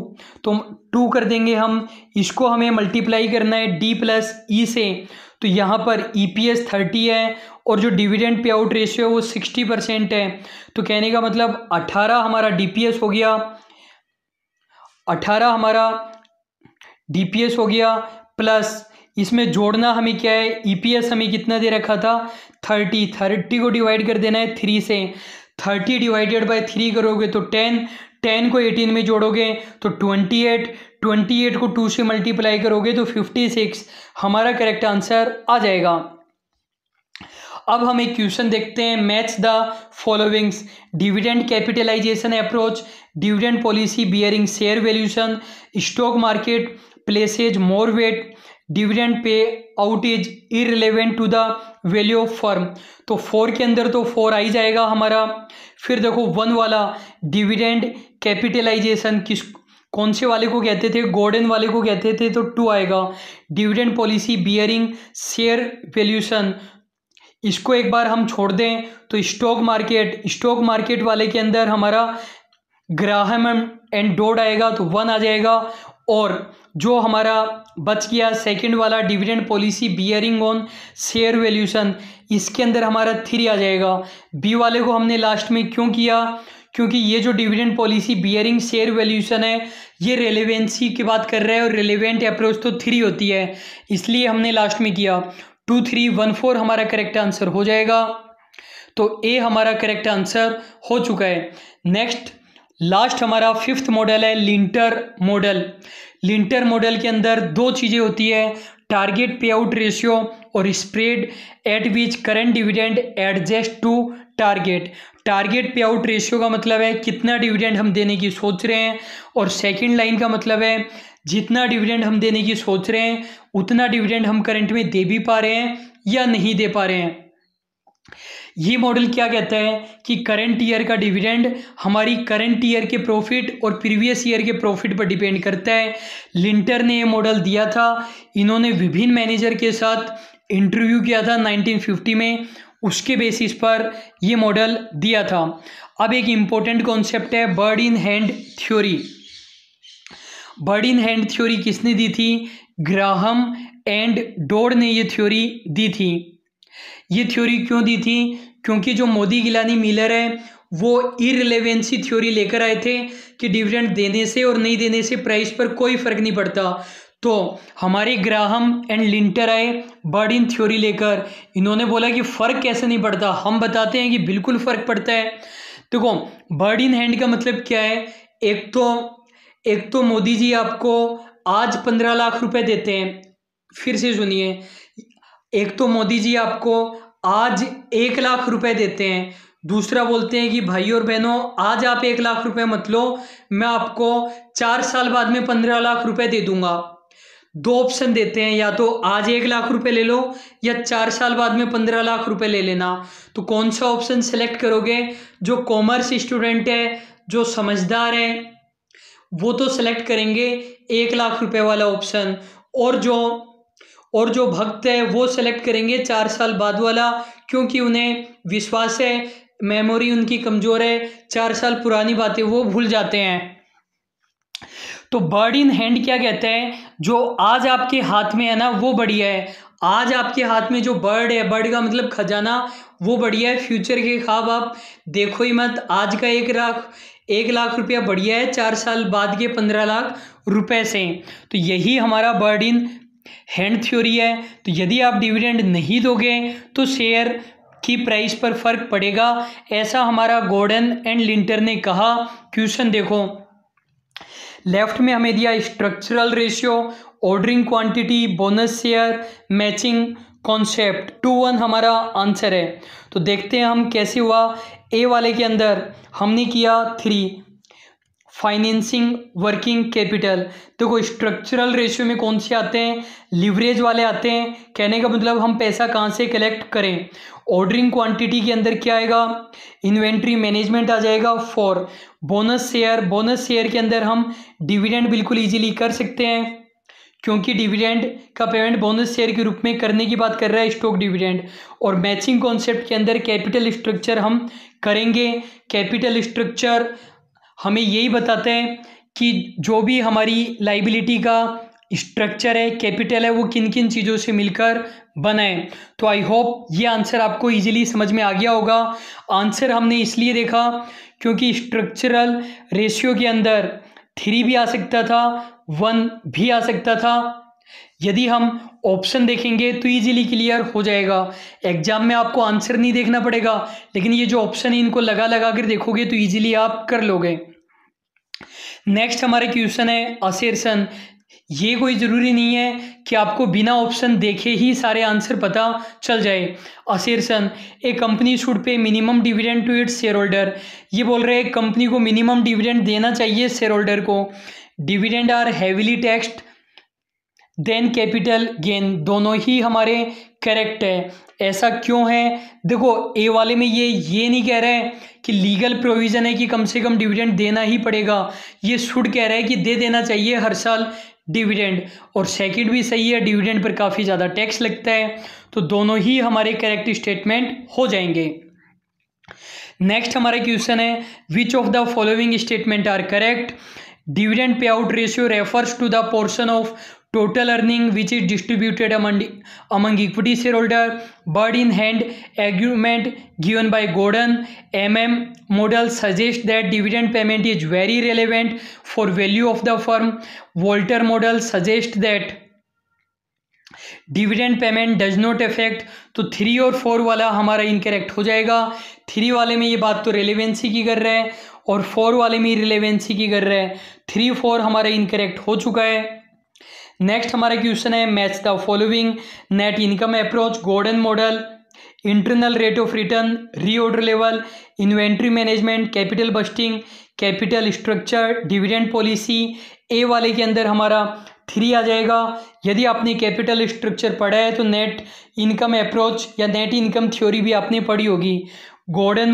तो 2 कर देंगे हम। इसको हमें मल्टीप्लाई करना है डी प्लस ई से, तो यहाँ पर ईपीएस 30 है और जो डिविडेंड पे आउट रेशियो है वो 60% है। तो कहने का मतलब 18 हमारा डीपीएस हो गया, 18 हमारा डीपीएस हो गया, प्लस इसमें जोड़ना हमें क्या है? ईपीएस हमें कितना दे रखा था? 30 को डिवाइड कर देना है 3 से। 30 डिवाइडेड बाय 3 करोगे तो 10 को 18 में जोड़ोगे तो 28 को 2 से मल्टीप्लाई करोगे तो 56। हमारा करेक्ट आंसर आ जाएगा। अब हम एक क्वेश्चन देखते हैं। Match the followings, dividend capitalisation approach, dividend policy bearing share valuation, stock market places more weight, dividend pay out is irrelevant to the value of firm. तो 4 के अंदर तो 4 आ ही जाएगा हमारा। फिर देखो 1 वाला डिविडेंड कैपिटलाइजेशन कौन से वाले को कहते थे? गॉर्डन वाले को कहते थे, तो 2 आएगा। Dividend policy bearing share valuation, इसको एक बार हम छोड़ दें तो स्टॉक मार्केट वाले के अंदर हमारा ग्राहम एंड डॉड आएगा, तो 1 आ जाएगा। और जो हमारा बच गया सेकंड वाला dividend policy bearing on share valuation, इसके अंदर हमारा 3 आ जाएगा। बी वाले को हमने लास्ट में क्यों किया? क्योंकि ये जो dividend policy bearing share valuation है ये रेलेवेंसी की बात कर रहा है और रेलेवेंट अप्रोच तो 3 होती है, इसलिए हमने लास्ट में किया। 2, 3, 1, 4 हमारा करेक्ट आंसर हो जाएगा। तो ए हमारा करेक्ट आंसर हो चुका है। नेक्स्ट लास्ट हमारा 5th मॉडल है लिंटर मॉडल। लिंटर मॉडल के अंदर 2 चीज़ें होती है, टारगेट पे आउट रेशियो और spread at which current dividend adjust to target. Target pay out ratio का मतलब है कितना डिविडेंड हम देने की सोच रहे हैं, और सेकंड लाइन का मतलब है जितना डिविडेंड हम देने की सोच रहे हैं उतना डिविडेंड हम करंट में दे भी पा रहे हैं या नहीं दे पा रहे हैं। ये मॉडल क्या कहता है कि करंट ईयर का डिविडेंड हमारी करंट ईयर के प्रॉफिट और प्रीवियस ईयर के प्रॉफिट पर डिपेंड करता है। लिंटर ने ये मॉडल दिया था। इन्होंने विभिन्न मैनेजर के साथ इंटरव्यू किया था 1950 में, उसके बेसिस पर ये मॉडल दिया था। अब एक इम्पोर्टेंट कॉन्सेप्ट है bird in hand theory. Bird in hand theory किसने दी थी? ग्राहम एंड डॉड ने ये थ्योरी दी थी। ये थ्योरी क्यों दी थी? क्योंकि जो मोदी गिलानी मिलर है वो इररिलेवेंसी थ्योरी लेकर आए थे कि डिविडेंड देने से और नहीं देने से प्राइस पर कोई फर्क नहीं पड़ता। तो हमारे ग्राहम एंड लिंटर आए बर्ड इन थ्योरी लेकर, इन्होंने बोला कि फ़र्क कैसे नहीं पड़ता, हम बताते हैं कि बिल्कुल फ़र्क पड़ता है। देखो बर्ड इन हैंड का मतलब क्या है? एक तो मोदी जी आपको आज 15 लाख रुपए देते हैं, फिर से सुनिए, एक तो मोदी जी आपको आज 1 लाख रुपए देते हैं, दूसरा बोलते हैं कि भाई और बहनों आज आप 1 लाख रुपए मत लो, मैं आपको 4 साल बाद में 15 लाख रुपए दे दूंगा। 2 ऑप्शन देते हैं, या तो आज 1 लाख रुपए ले लो या 4 साल बाद में 15 लाख रुपए ले लेना। तो कौन सा ऑप्शन सेलेक्ट करोगे? जो कॉमर्स स्टूडेंट है, जो समझदार है, वो तो सेलेक्ट करेंगे 1 लाख रुपए वाला ऑप्शन, और जो भक्त है वो सेलेक्ट करेंगे 4 साल बाद वाला, क्योंकि उन्हें विश्वास है मेमोरी उनकी कमज़ोर है, 4 साल पुरानी बातें वो भूल जाते हैं। तो बर्ड इन हैंड क्या कहते हैं, जो आज आपके हाथ में है ना वो बढ़िया है। आज आपके हाथ में जो बर्ड है, बर्ड का मतलब खजाना, वो बढ़िया है। फ्यूचर के ख्वाब आप देखो ही मत। आज का 1 लाख रुपया बढ़िया है 4 साल बाद के 15 लाख रुपए से। तो यही हमारा बर्ड इन हैंड थ्योरी है। तो यदि आप डिविडेंड नहीं दोगे तो शेयर की प्राइस पर फर्क पड़ेगा, ऐसा हमारा गॉर्डन एंड लिंटर ने कहा। क्वेश्चन देखो, लेफ्ट में हमें दिया structural ratio, ordering quantity, bonus share, matching concept. 2-1 हमारा आंसर है। तो देखते हैं हम कैसे हुआ। ए वाले के अंदर हमने किया 3, फाइनेंसिंग वर्किंग कैपिटल। देखो स्ट्रक्चरल रेशियो में कौन से आते हैं, लिवरेज वाले आते हैं। कहने का मतलब हम पैसा कहाँ से कलेक्ट करें। ऑर्डरिंग क्वांटिटी के अंदर क्या आएगा, इन्वेंट्री मैनेजमेंट आ जाएगा। 4 बोनस शेयर के अंदर हम डिविडेंड बिल्कुल इजीली कर सकते हैं, क्योंकि डिविडेंड का पेमेंट बोनस शेयर के रूप में करने की बात कर रहा है स्टॉक डिविडेंड। और मैचिंग कॉन्सेप्ट के अंदर कैपिटल स्ट्रक्चर हम करेंगे। कैपिटल स्ट्रक्चर हमें यही बताते हैं कि जो भी हमारी लाइबिलिटी का स्ट्रक्चर है, कैपिटल है, वो किन किन चीज़ों से मिलकर बना है। तो आई होप ये आंसर आपको इजीली समझ में आ गया होगा। आंसर हमने इसलिए देखा क्योंकि स्ट्रक्चरल रेशियो के अंदर 3 भी आ सकता था, 1 भी आ सकता था। यदि हम ऑप्शन देखेंगे तो इजीली क्लियर हो जाएगा। एग्जाम में आपको आंसर नहीं देखना पड़ेगा, लेकिन ये जो ऑप्शन है इनको लगा लगा कर देखोगे तो इजीली आप कर लोगे। नेक्स्ट हमारा क्वेश्चन है असर्शन। ये कोई ज़रूरी नहीं है कि आपको बिना ऑप्शन देखे ही सारे आंसर पता चल जाए। Assertion, a company should pay minimum dividend to its share holder. ये बोल रहे हैं कंपनी को मिनिमम डिविडेंड देना चाहिए शेयर होल्डर को। Dividend are heavily taxed than capital gain, दोनों ही हमारे करेक्ट है। ऐसा क्यों है, देखो ए वाले में ये नहीं कह रहे हैं कि लीगल प्रोविज़न है कि कम से कम डिविडेंड देना ही पड़ेगा। ये शुड कह रहा है कि दे देना चाहिए हर साल डिविडेंड। और सेकंड भी सही है, डिविडेंड पर काफ़ी ज़्यादा टैक्स लगता है। तो दोनों ही हमारे करेक्ट स्टेटमेंट हो जाएंगे। नेक्स्ट हमारा क्वेश्चन है which of the following statement are correct. Dividend pay out ratio refers to the portion of total earning which is distributed among equity shareholder. Bird in hand argument given by Gordon. Model suggests that dividend payment is very relevant for value of the firm. Walter model suggests that dividend payment does not affect. तो 3 और 4 वाला हमारा इनकरेक्ट हो जाएगा। 3 वाले में ये बात तो रिलेवेंसी की कर रहा है और 4 वाले में रिलेवेंसी की कर रहा है। 3-4 हमारा इनकरेक्ट हो चुका है। नेक्स्ट हमारा क्वेश्चन है match the following. Net income approach, Gordon model, internal rate of return, reorder level, inventory management, capital busting, capital structure, dividend policy. A वाले के अंदर हमारा 3 आ जाएगा। यदि आपने कैपिटल स्ट्रक्चर पढ़ा है तो नेट इनकम अप्रोच या नेट इनकम थ्योरी भी आपने पढ़ी होगी। गॉर्डन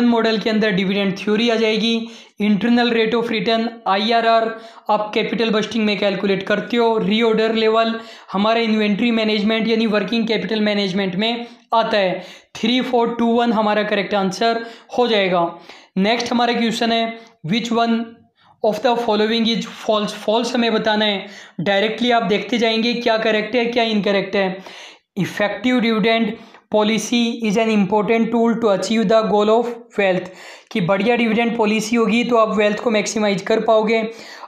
मॉडल के अंदर डिविडेंड थ्योरी आ जाएगी। Internal rate of return IRR आप कैपिटल बस्टिंग में कैलकुलेट करते हो। रीऑर्डर लेवल हमारा इन्वेंट्री मैनेजमेंट यानी वर्किंग कैपिटल मैनेजमेंट में आता है। 3, 4, 2, 1 हमारा करेक्ट आंसर हो जाएगा। नेक्स्ट हमारा क्वेश्चन है which one of the following is false. False हमें बताना है। डायरेक्टली आप देखते जाएंगे क्या करेक्ट है क्या इनकरेक्ट है। Effective dividend policy is an important tool to achieve the goal of wealth. कि बढ़िया डिविडेंड पॉलिसी होगी तो आप वेल्थ को मैक्सिमाइज कर पाओगे।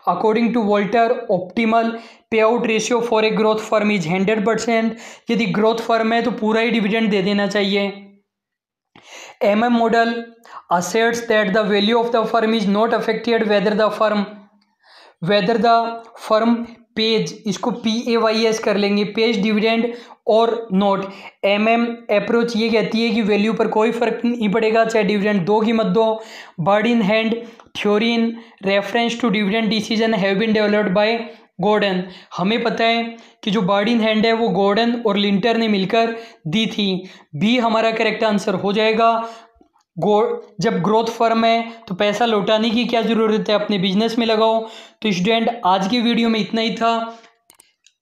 अकॉर्डिंग टू वोल्टर ऑप्टिमल पे out ratio for a growth firm is 100%। यदि ग्रोथ फर्म है तो पूरा ही डिविडेंड दे देना चाहिए। Model asserts that the value of the firm is not affected whether the firm pays, इसको PAYS कर लेंगे, pays dividend और नोट। अप्रोच ये कहती है कि वैल्यू पर कोई फर्क नहीं पड़ेगा चाहे डिविडेंड दो कि मत दो। Bird in hand theory in reference to dividend decision have been developed by Gordon. हमें पता है कि जो बर्ड इन हैंड है वो गॉर्डन और लिंटर ने मिलकर दी थी। बी हमारा करेक्ट आंसर हो जाएगा। जब ग्रोथ फर्म है तो पैसा लौटाने की क्या ज़रूरत है, अपने बिजनेस में लगाओ। तो स्टूडेंट आज की वीडियो में इतना ही था।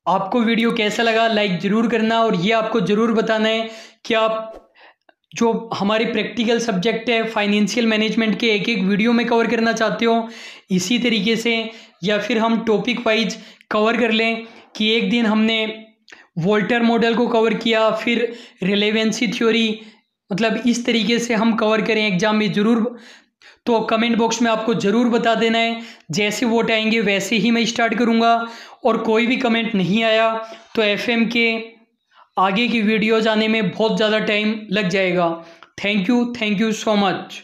आपको वीडियो कैसा लगा लाइक ज़रूर करना और ये आपको ज़रूर बताना है कि आप जो हमारे प्रैक्टिकल सब्जेक्ट है फाइनेंशियल मैनेजमेंट के एक एक वीडियो में कवर करना चाहते हो इसी तरीके से, या फिर हम टॉपिक वाइज कवर कर लें कि एक दिन हमने वोल्टर मॉडल को कवर किया, फिर रिलेवेंसी थ्योरी, मतलब इस तरीके से हम कवर करें एग्जाम में ज़रूर। तो कमेंट बॉक्स में आपको ज़रूर बता देना है, जैसे वोट आएंगे वैसे ही मैं स्टार्ट करूँगा। और कोई भी कमेंट नहीं आया तो एफएम के आगे की वीडियोज़ आने में बहुत ज़्यादा टाइम लग जाएगा। Thank you so much.